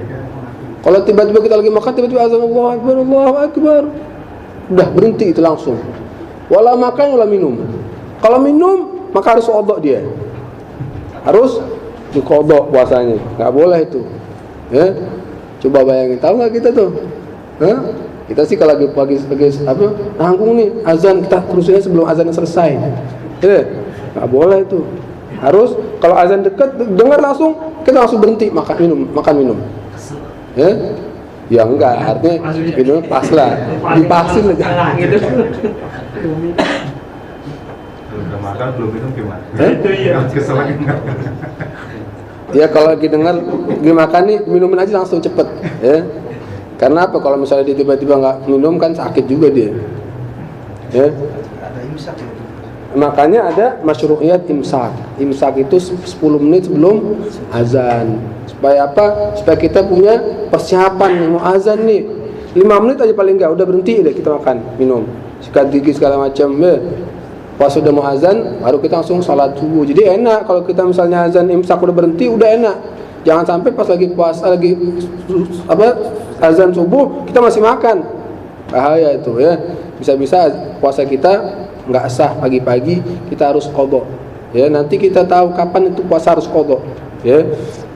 Kalau tiba-tiba kita lagi makan, tiba-tiba azan Allahu Akbar, Allahu Akbar, udah berhenti itu langsung. Wala makan, wala minum. Kalau minum, maka harus qadha dia. Harus dikodok puasanya, nggak boleh itu. Coba bayangin, tahu nggak kita tuh? Kita sih kalau lagi nanggung nih azan, kita terusinnya sebelum azan selesai. Nggak boleh itu. Harus kalau azan dekat dengar langsung, kita langsung berhenti makan minum. Ya enggak, artinya minum pas lah, dipasin lah. Udah makan belum minum gimana? Itu iya. Ya kalau lagi dengar makan nih minumin aja langsung cepet. Karena apa? Kalau misalnya dia tiba-tiba nggak minum kan sakit juga dia. Ada imsak. Makanya ada masyru'iyat imsak. Imsak itu 10 menit sebelum azan. Supaya apa? Supaya kita punya persiapan nih, mau azan nih. 5 menit aja paling enggak udah berhenti deh kita makan, minum, sikat gigi segala macam. Pas udah mau azan baru kita langsung salat subuh. Jadi enak kalau kita misalnya azan imsak udah berhenti, udah enak. Jangan sampai pas lagi puasa lagi azan subuh kita masih makan. Bahaya itu ya. Bisa-bisa puasa kita enggak sah pagi-pagi, kita harus qadha. Ya, nanti kita tahu kapan itu puasa harus qadha. Ya.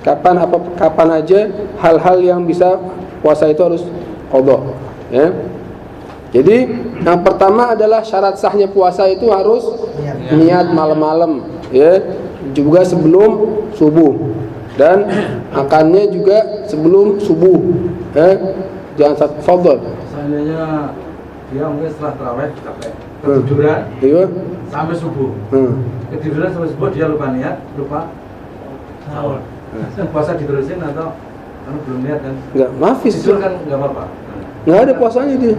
Kapan aja hal-hal yang bisa puasa itu harus qadha. Ya. Jadi yang pertama adalah syarat sahnya puasa itu harus niat malam-malam, ya, juga sebelum subuh, dan makannya juga sebelum subuh, ya. Jangan fadhol. Seandainya dia mungkin setelah tarawih capek, ketiduran, Iya. sampai subuh. Ketiduran sampai subuh dia lupa niat, lupa sahur. Puasa diterusin atau karena belum niat kan? Enggak, maafis. Tidur kan nggak apa-apa. Enggak ada puasanya dia.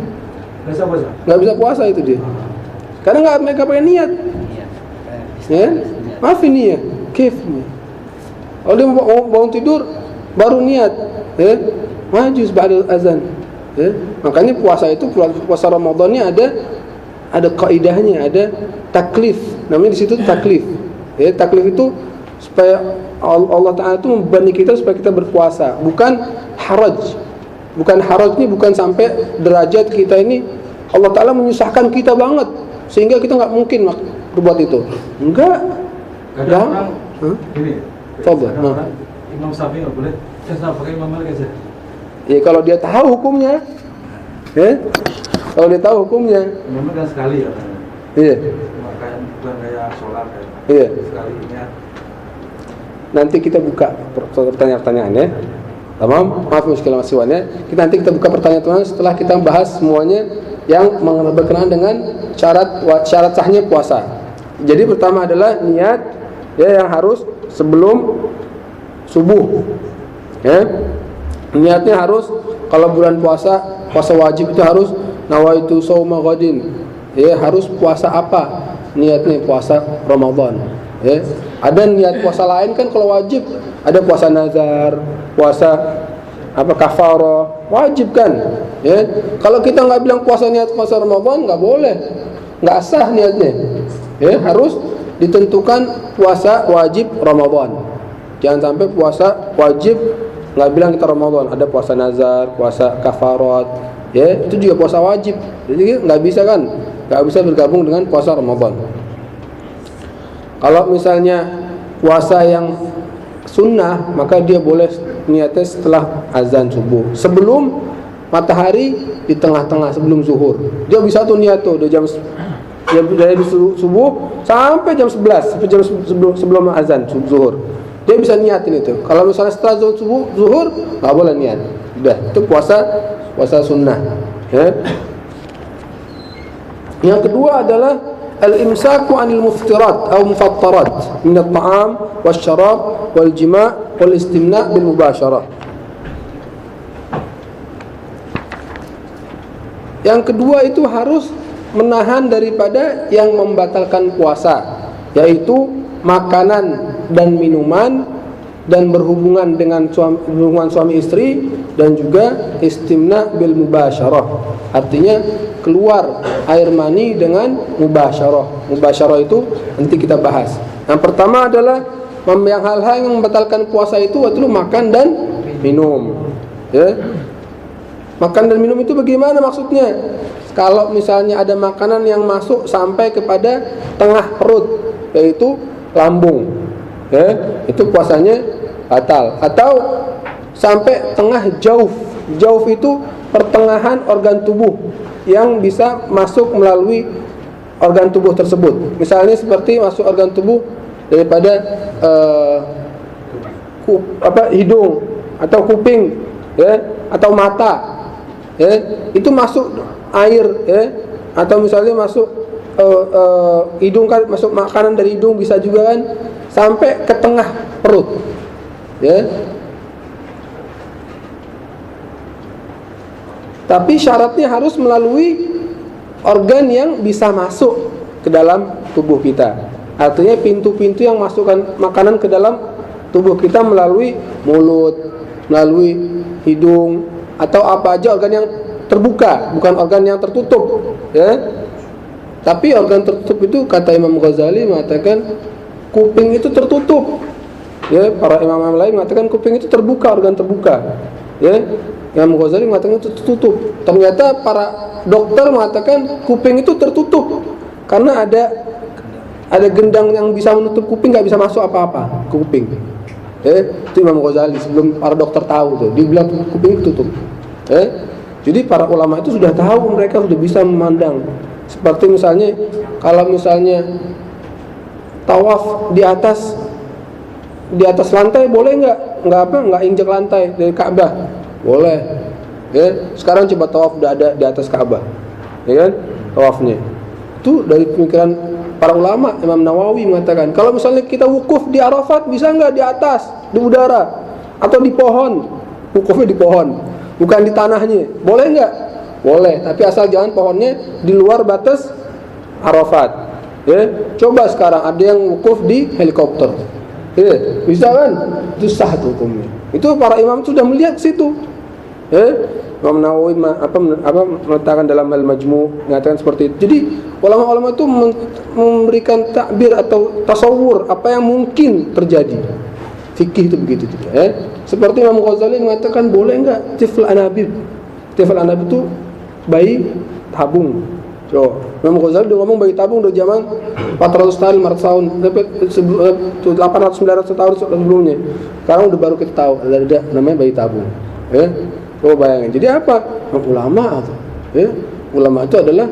Nggak bisa puasa. Enggak bisa puasa itu dia. Karena enggak pakai niat. Ya? Maafin dia. Kif. Kalau dia mau bangun tidur baru niat, ya. Majuz ba'da azan. Ya. Makanya puasa itu puasa Ramadannya ada kaidahnya, ada taklif. Namanya di situ taklif. Ya, taklif itu supaya Allah Ta'ala itu membebani kita supaya kita berpuasa, bukan haraj. Bukan haraj ini bukan sampai derajat kita ini Allah Ta'ala menyusahkan kita banget sehingga kita nggak mungkin berbuat itu. Enggak. Kadang orang gini. Fadhil. Kadang-kadang Imam Syafi'i nggak boleh. Saya sama pakai Imam Malik aja. Ya kalau dia tahu hukumnya, ya. Kalau dia tahu hukumnya, Memang kan sekali ya. iya. Bukan kayak sholat kayak. Iya. Sekali niat. Nanti kita buka pertanyaan-pertanyaan ya. Tamam, maaf muskilah masiwannya. Nanti kita buka pertanyaan setelah kita bahas semuanya yang berkenaan dengan syarat sahnya puasa. Jadi pertama adalah niat, ya, yang harus sebelum subuh. Ya. Niatnya harus kalau bulan puasa wajib itu harus nawaitu shauma ghadin. Ya, harus puasa apa? Niatnya puasa Ramadan. Ya. Ada niat puasa lain kan kalau wajib, ada puasa nazar, puasa kafarah, wajib kan? Ya. Kalau kita nggak bilang niat puasa Ramadan nggak boleh, nggak sah niatnya. Ya, harus ditentukan puasa wajib Ramadan. Jangan sampai puasa wajib nggak bilang kita Ramadan, ada puasa nazar, puasa kafarat, ya itu juga puasa wajib. Jadi nggak bisa kan? Nggak bisa bergabung dengan puasa Ramadan. Kalau misalnya puasa yang sunnah, maka dia boleh niatnya setelah azan subuh, sebelum matahari di tengah-tengah, sebelum zuhur. Dia bisa tuh niat tuh dari subuh sampai jam 11, sampai jam sebelum azan zuhur. Dia bisa niatin itu. Kalau misalnya setelah zuhur nggak boleh niat. Udah, itu puasa sunnah. Ya. Yang kedua adalah al-imsaku 'anil muftirat atau mufattarat min at-ta'am wasyarab wal jima' wal istimna' bil mubasyarah. Yang kedua itu harus menahan daripada yang membatalkan puasa, yaitu makanan dan minuman dan berhubungan dengan suami istri, dan juga istimna' bil mubasyarah. Artinya keluar air mani dengan mubasyarah. Mubasyarah itu nanti kita bahas. Yang pertama adalah yang hal-hal yang membatalkan puasa itu adalah makan dan minum. Ya. Makan dan minum itu bagaimana maksudnya? Kalau misalnya ada makanan yang masuk sampai kepada tengah perut, yaitu lambung, ya, itu puasanya batal. Atau sampai tengah jauf. Jauf itu pertengahan organ tubuh yang bisa masuk melalui organ tubuh tersebut. Misalnya seperti masuk organ tubuh daripada hidung atau kuping, ya, atau mata, ya, itu masuk air, ya, atau misalnya masuk hidung kan, masuk makanan dari hidung bisa juga kan, sampai ke tengah perut, ya. Tapi syaratnya harus melalui organ yang bisa masuk ke dalam tubuh kita. Artinya pintu-pintu yang masukkan makanan ke dalam tubuh kita melalui mulut, melalui hidung, atau apa aja organ yang terbuka, bukan organ yang tertutup, ya. Tapi organ tertutup itu kata Imam Ghazali mengatakan kuping itu tertutup. Ya, para imam lain mengatakan kuping itu terbuka, organ terbuka. Ya, Imam Ghazali mengatakan itu tertutup. Ternyata para dokter mengatakan kuping itu tertutup karena ada gendang yang bisa menutup kuping, nggak bisa masuk apa-apa ke kuping. Itu Imam Ghazali sebelum para dokter tahu tuh, dia bilang kuping tutup. Jadi para ulama itu sudah tahu, mereka sudah bisa memandang. Seperti misalnya kalau misalnya tawaf di atas lantai boleh nggak injak lantai dari Ka'bah? Boleh. Ya, sekarang coba tawaf udah ada di atas Ka'bah, ya kan? Tawafnya itu dari pemikiran para ulama. Imam Nawawi mengatakan kalau misalnya kita wukuf di Arafat bisa nggak di atas, di udara atau di pohon? Wukufnya di pohon, bukan di tanahnya. Boleh nggak? Boleh, tapi asal jangan pohonnya di luar batas Arafat. Ya, coba sekarang ada yang wukuf di helikopter. Ya, bisa kan? Itu sah hukumnya. Itu para imam sudah melihat situ. Imam Nawawi meletakkan dalam Al-Majmu' mengatakan seperti itu. Jadi ulama-ulama itu memberikan takbir atau tasawur apa yang mungkin terjadi. Fikih itu begitu juga. Seperti Imam Ghazali mengatakan boleh enggak tifl anabib? Tifl anabib itu bayi tabung. Imam Ghazali udah ngomong bayi tabung udah zaman 400 tahun, 500 tahun, 800 900 tahun sebelumnya. Sekarang udah baru kita tahu ada namanya bayi tabung. Coba bayangin. Jadi apa? Ulama atau ulama itu adalah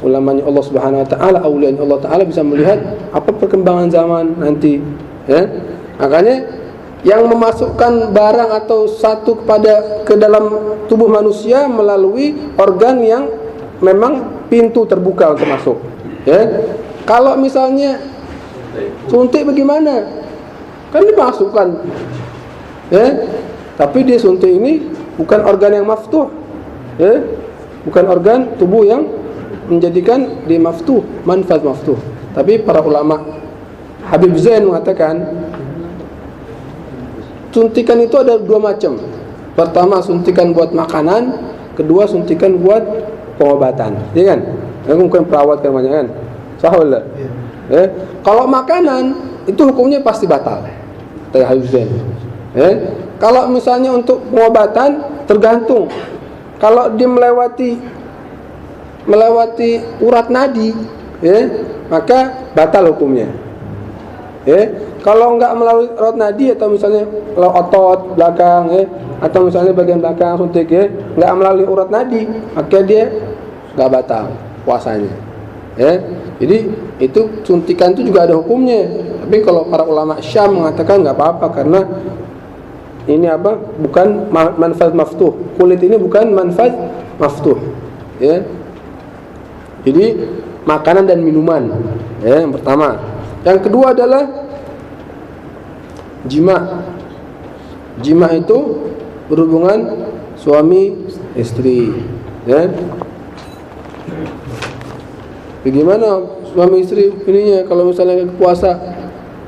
ulamanya Allah Subhanahu wa taala, aulianya Allah taala, bisa melihat apa perkembangan zaman nanti. Makanya yang memasukkan barang atau satu ke dalam tubuh manusia melalui organ yang memang pintu terbuka untuk masuk. Kalau misalnya suntik bagaimana? Kan dimasukkan. Tapi dia suntik ini bukan organ yang maftuh. Bukan organ tubuh yang menjadikan dia maftuh, manfaat maftuh. Tapi para ulama Habib Zain mengatakan suntikan itu ada dua macam. Pertama suntikan buat makanan, kedua suntikan buat pengobatan. Ya kan? Bukan perawat kan banyak kan? Sahul. Kalau makanan itu hukumnya pasti batal. Kata Habib Zain. Kalau misalnya untuk pengobatan tergantung. Kalau dia melewati urat nadi, maka batal hukumnya. Kalau enggak melalui urat nadi atau misalnya kalau otot belakang, atau misalnya bagian belakang suntik, enggak melalui urat nadi, maka dia enggak batal puasanya. Jadi itu suntikan itu juga ada hukumnya. Tapi kalau para ulama Syam mengatakan enggak apa-apa karena ini bukan manfaat maftuh. Kulit ini bukan manfaat maftuh. Jadi makanan dan minuman, yang pertama. Yang kedua adalah jima. Jima itu berhubungan suami istri. Bagaimana suami istri ininya kalau misalnya puasa,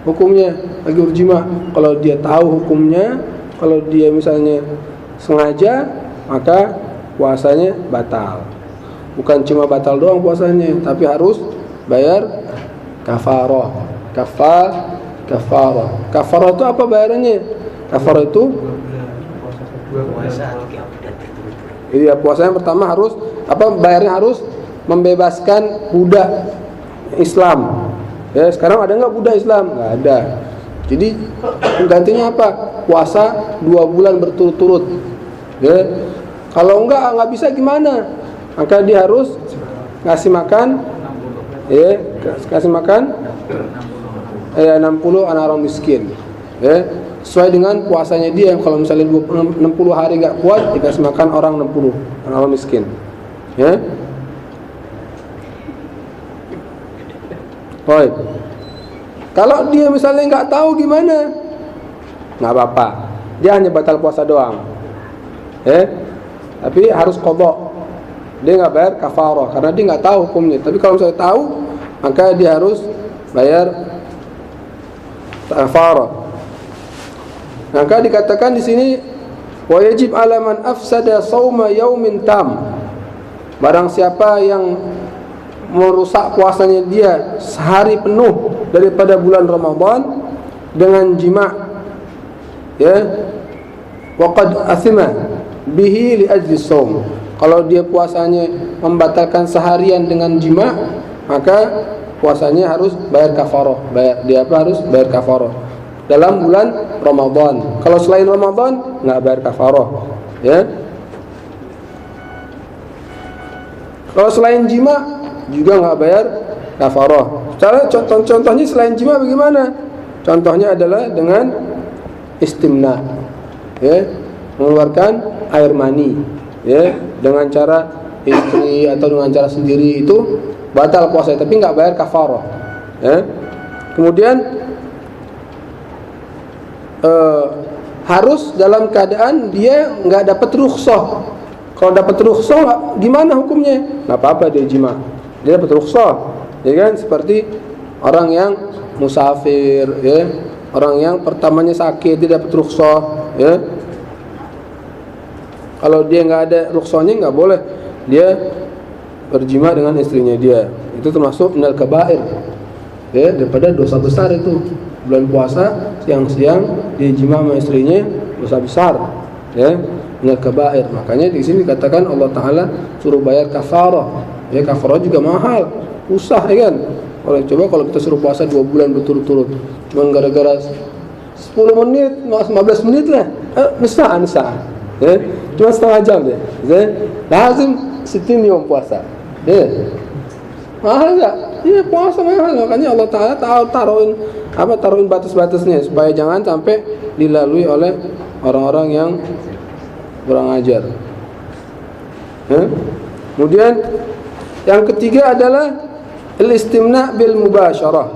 hukumnya lagi berjima? Kalau dia tahu hukumnya, kalau dia misalnya sengaja, maka puasanya batal. Bukan cuma batal doang puasanya, tapi harus bayar kafarah. Kafarah itu apa bayarannya? Kafarah itu iya, puasanya pertama harus bayarnya harus membebaskan budak Islam. Sekarang ada nggak budak Islam? Nggak ada. Jadi gantinya apa? Puasa 2 bulan berturut-turut. Kalau nggak bisa gimana? Maka dia harus kasih makan, kasih makan 60 anak orang miskin. Sesuai dengan puasanya dia. Kalau misalnya 60 hari nggak kuat, dikasih makan orang 60 anak orang miskin. Baik. Kalau dia misalnya nggak tahu gimana, nggak apa-apa. Dia hanya batal puasa doang. Tapi harus qadha. Dia nggak bayar kafarah karena dia nggak tahu hukumnya. Tapi kalau misalnya tahu, maka dia harus bayar kafarah. Maka dikatakan di sini wa yajib ala man afsada shauma yaumin tam. barang siapa yang merusak puasanya dia sehari penuh daripada bulan Ramadan dengan jima', ya, waqad athima bihi li ajli shaum. Kalau dia puasanya membatalkan seharian dengan jima', maka puasanya harus bayar kafarah. Harus bayar kafarah dalam bulan Ramadan. Kalau selain Ramadan enggak bayar kafarah, ya. Kalau selain jima' juga enggak bayar kafarah. Contohnya selain jima' bagaimana? Contohnya adalah dengan istimna, ya, mengeluarkan air mani, ya, dengan cara istri atau dengan cara sendiri, itu batal puasa tapi enggak bayar kafarah, ya. Kemudian harus dalam keadaan dia enggak dapat rukhsah. Kalau dapat rukhsah gimana hukumnya? Enggak apa-apa dia jima'. Dia dapat rukhsah, ya kan? Seperti orang yang musafir, ya, orang yang pertamanya sakit dia dapat rukhsah, ya. Kalau dia nggak ada rukhsahnya nggak boleh dia berjima dengan istrinya dia. Itu termasuk minal kabair, ya, daripada dosa besar itu. Bulan puasa siang-siang dia jima sama istrinya, dosa besar, ya, minal kabair. Makanya di sini dikatakan Allah Taala suruh bayar kafarah. Ya, kafarah juga mahal, usah, ya kan? Coba kalau kita suruh puasa 2 bulan berturut-turut, cuma gara-gara 10 menit, 15 menit lah, nisa, ya, cuma setengah jam deh, ya, lazim 60 yom puasa, ya, mahal nggak? Iya, puasa mahal. Makanya Allah Taala taruhin batas-batasnya supaya jangan sampai dilalui oleh orang-orang yang kurang ajar. Ya? Kemudian yang ketiga adalah al-istimna bil mubasyarah.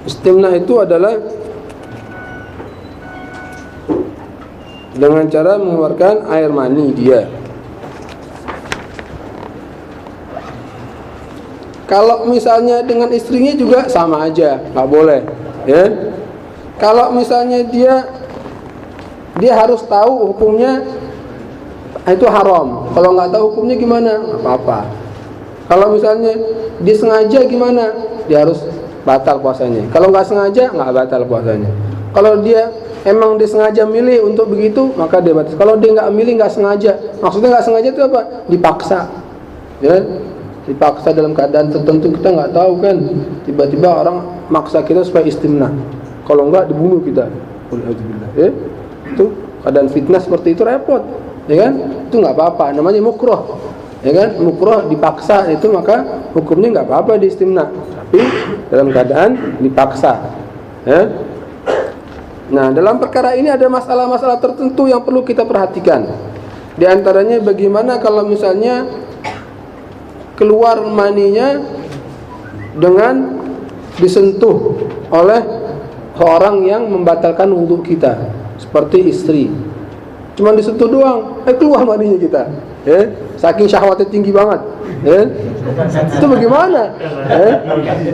Istimna itu adalah dengan cara mengeluarkan air mani dia. Kalau misalnya dengan istrinya juga sama aja, nggak boleh, ya. Kalau misalnya dia harus tahu hukumnya itu haram. Kalau nggak tahu hukumnya gimana? Nggak apa-apa. Kalau misalnya dia sengaja gimana? Dia harus batal puasanya. Kalau nggak sengaja nggak batal puasanya. Kalau dia emang dia sengaja milih untuk begitu, maka dia batal. Kalau dia nggak milih, nggak sengaja, maksudnya nggak sengaja itu apa? Dipaksa, ya. Dipaksa dalam keadaan tertentu, kita nggak tahu kan. Tiba-tiba orang maksa kita supaya istimna. Kalau nggak dibunuh kita. Alhamdulillah, ya. Itu keadaan fitnah seperti itu repot, ya kan? Itu nggak apa-apa, namanya mukroh, ya kan? Mukroh dipaksa itu maka hukumnya nggak apa-apa di istimna, tapi dalam keadaan dipaksa, ya. Nah, dalam perkara ini ada masalah-masalah tertentu yang perlu kita perhatikan. Di antaranya bagaimana kalau misalnya keluar maninya dengan disentuh oleh seorang yang membatalkan wudhu kita, seperti istri. Cuma disentuh doang, keluar maninya kita, ya. Saking syahwatnya tinggi banget, ya. Itu bagaimana?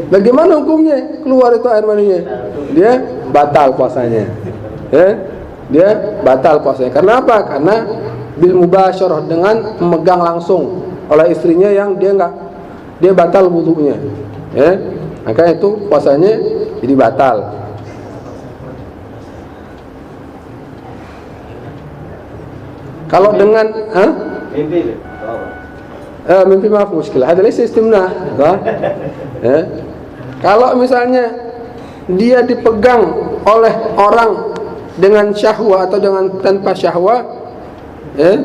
Bagaimana hukumnya keluar itu air maninya? Dia batal puasanya, ya. Dia batal puasanya. Karena apa? Karena bil mubasyarah, dengan memegang langsung oleh istrinya yang dia batal wudunya, ya. Maka itu puasanya jadi batal. Kalau dengan mimpi maaf muskilah, ada istimna, ya. Kalau misalnya dia dipegang oleh orang dengan syahwat atau dengan tanpa syahwat, ya,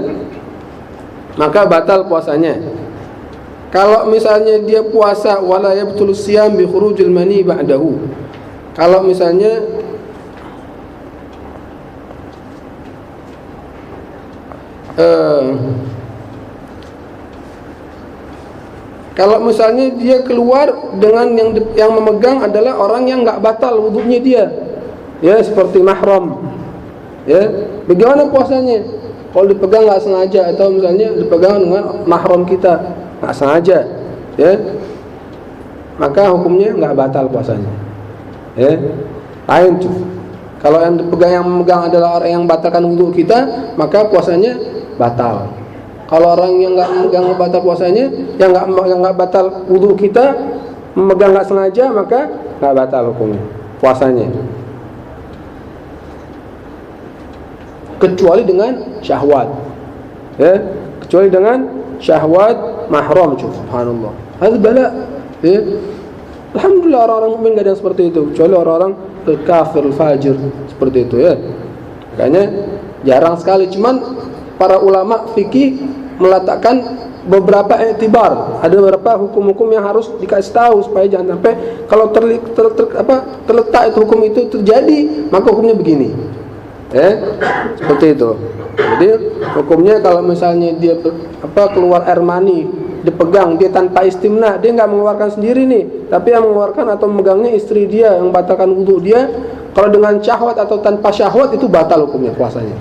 maka batal puasanya. Kalau misalnya dia puasa wala yabtul siyam bi khurujil mani ba'dahu. Kalau misalnya dia keluar dengan yang memegang adalah orang yang enggak batal wudunya dia, ya, seperti mahram, ya. Bagaimana puasanya? Kalau dipegang enggak sengaja atau misalnya dipegang dengan mahram kita enggak sengaja, ya, maka hukumnya enggak batal puasanya, ya. Lain tuh. Kalau yang memegang adalah orang yang batalkan wudu kita, maka puasanya batal. Kalau orang yang nggak batal puasanya, yang nggak batal wudu kita, memegang nggak sengaja, maka nggak batal hukumnya puasanya. Kecuali dengan syahwat, ya, kecuali dengan syahwat mahram, subhanallah. Hal bala, ya. Alhamdulillah orang-orang mukmin nggak ada yang seperti itu, kecuali orang-orang kafir, fajir seperti itu, ya. Makanya jarang sekali. Cuman para ulama fikih meletakkan beberapa iktibar, ada beberapa hukum-hukum yang harus dikasih tahu supaya jangan sampai kalau terletak itu hukum itu terjadi, maka hukumnya begini, seperti itu. Jadi hukumnya kalau misalnya dia keluar air mani, dipegang, dia tanpa istimna, dia nggak mengeluarkan sendiri nih, tapi yang mengeluarkan atau memegangnya istri dia yang batalkan wudu dia. Kalau dengan syahwat atau tanpa syahwat itu batal hukumnya puasanya.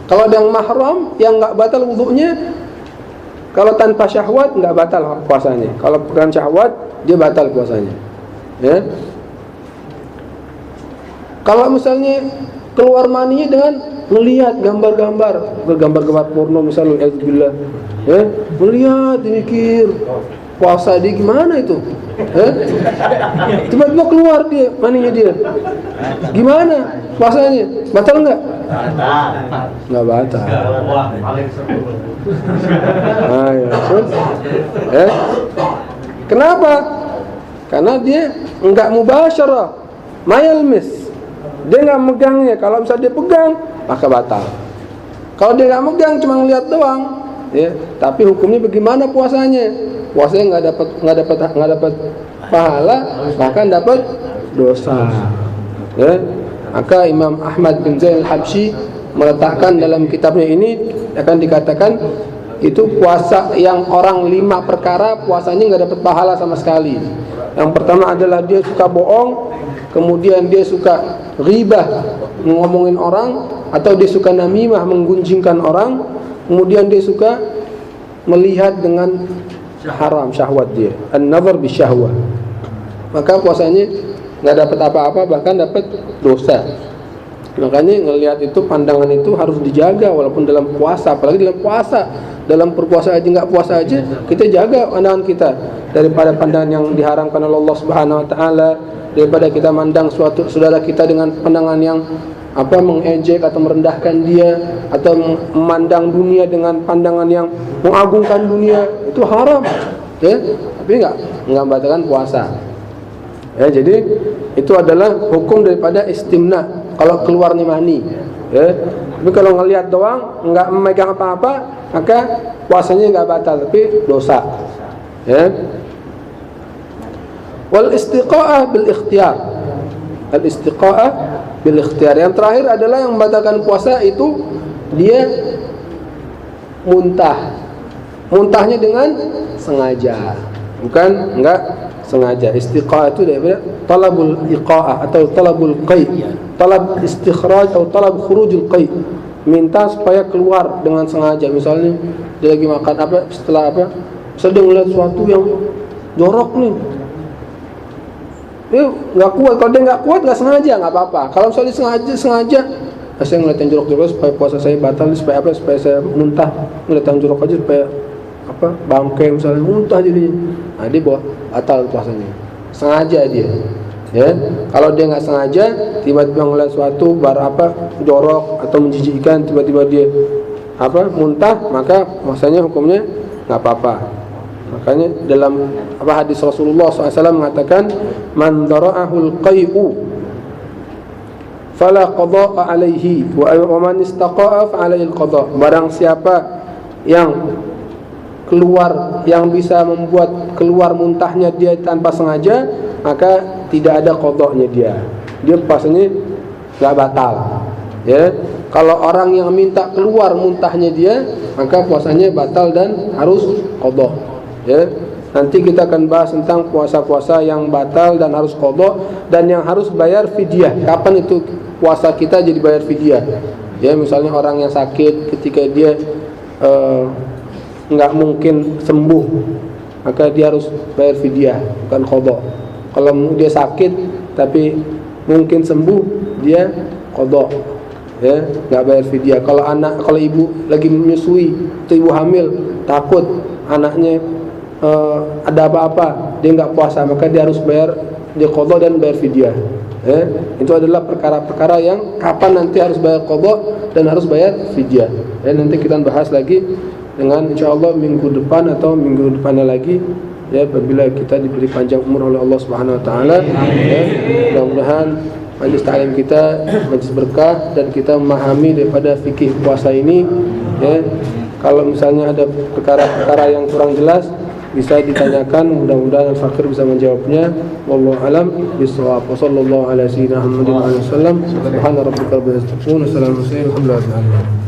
Kalau yang mahram yang nggak batal wudunya, kalau tanpa syahwat nggak batal puasanya. Kalau dengan syahwat dia batal puasanya. Ya. Kalau misalnya keluar maninya dengan melihat gambar-gambar porno misalnya, alhamdulillah, ya, melihat mikir puasa dia gimana itu, tiba-tiba keluar dia maninya dia, gimana puasanya? Batal nggak? Nggak batal. Kenapa? Karena dia nggak mubasyarah, mayalmis. Dia nggak megangnya. Kalau misalnya dia pegang, maka batal. Kalau dia nggak megang, cuma ngeliat doang, ya. Tapi hukumnya bagaimana puasanya? Puasanya nggak dapat pahala, bahkan dapat dosa. Ya. Maka Imam Ahmad bin Zain al-Habsyi meletakkan dalam kitabnya ini akan dikatakan itu puasa yang orang 5 perkara puasanya nggak dapat pahala sama sekali. Yang pertama adalah dia suka bohong, kemudian dia suka ghibah, ngomongin orang, atau dia suka namimah, menggunjingkan orang, kemudian dia suka melihat dengan haram, syahwat dia, an-nazar bisyahwah. Maka puasanya nggak dapat apa-apa, bahkan dapat dosa. Makanya ngelihat itu, pandangan itu harus dijaga walaupun dalam puasa, apalagi dalam puasa. Dalam berpuasa aja nggak puasa aja, kita jaga pandangan kita daripada pandangan yang diharamkan oleh Allah Subhanahu wa taala, daripada kita mandang suatu saudara kita dengan pandangan yang mengejek atau merendahkan dia, atau memandang dunia dengan pandangan yang mengagungkan dunia, itu haram, ya. Tapi nggak membatalkan puasa. Ya, jadi itu adalah hukum daripada istimna kalau keluarnya mani, ya. Tapi kalau ngelihat doang, nggak memegang apa-apa, maka puasanya nggak batal, tapi dosa, ya. Wal istiqa'ah bil ikhtiyar. Al istiqa'ah bil ikhtiyar. Yang terakhir adalah yang membatalkan puasa itu dia muntah. Muntahnya dengan sengaja, bukan enggak sengaja. Istiqa'ah itu daripada talabul iqa'ah atau talabul qai', talab istikhraj atau talab khurujul qai', minta supaya keluar dengan sengaja. Misalnya dia lagi makan setelah sedang melihat sesuatu yang jorok nih, nggak kuat. Kalau dia nggak kuat, nggak sengaja, nggak apa-apa. Kalau misalnya sengaja, saya ngeliat yang jorok-jorok supaya puasa saya batal, supaya supaya saya muntah, ngeliat yang jorok aja supaya bangke misalnya, muntah jadinya. Nah, dia batal puasanya. Sengaja dia, ya. Kalau dia nggak sengaja, tiba-tiba ngeliat suatu jorok atau menjijikkan, tiba-tiba dia muntah, maka puasanya hukumnya nggak apa-apa. Makanya dalam hadis Rasulullah SAW mengatakan, man dara'ahul qai'u fala qada'a alaihi wa man istaqa'a fa alaihi al-qada'. Barang siapa yang yang bisa membuat keluar muntahnya dia tanpa sengaja, maka tidak ada qada'nya dia puasanya enggak batal, ya. Kalau orang yang minta keluar muntahnya dia, maka puasanya batal dan harus qada', ya. Nanti kita akan bahas tentang puasa-puasa yang batal dan harus qada, dan yang harus bayar fidyah. Kapan itu puasa kita jadi bayar fidyah? Ya, misalnya orang yang sakit, ketika dia nggak mungkin sembuh, maka dia harus bayar fidyah, bukan qada. Kalau dia sakit tapi mungkin sembuh, dia qada. ya, nggak bayar fidyah. Kalau ibu lagi menyusui, atau ibu hamil, takut anaknya ada apa-apa, dia nggak puasa, maka dia harus bayar, dia qadha dan bayar fidyah. Itu adalah perkara-perkara yang kapan nanti harus bayar qadha dan harus bayar fidyah. Nanti kita bahas lagi dengan insyaallah minggu depan atau minggu depannya lagi, ya, apabila kita diberi panjang umur oleh Allah Subhanahu wa taala. Mudah-mudahan majelis ta'lim kita majelis berkah dan kita memahami daripada fikih puasa ini, ya. Kalau misalnya ada perkara-perkara yang kurang jelas bisa ditanyakan, mudah-mudahan Al-Fakir bisa menjawabnya. Wallahu alam bishawab. Wassallallahu ala sayyidina Muhammadin wa sallam. Subhana rabbika rabbil izzati wa salamun alal mursalin. Alhamdulillah.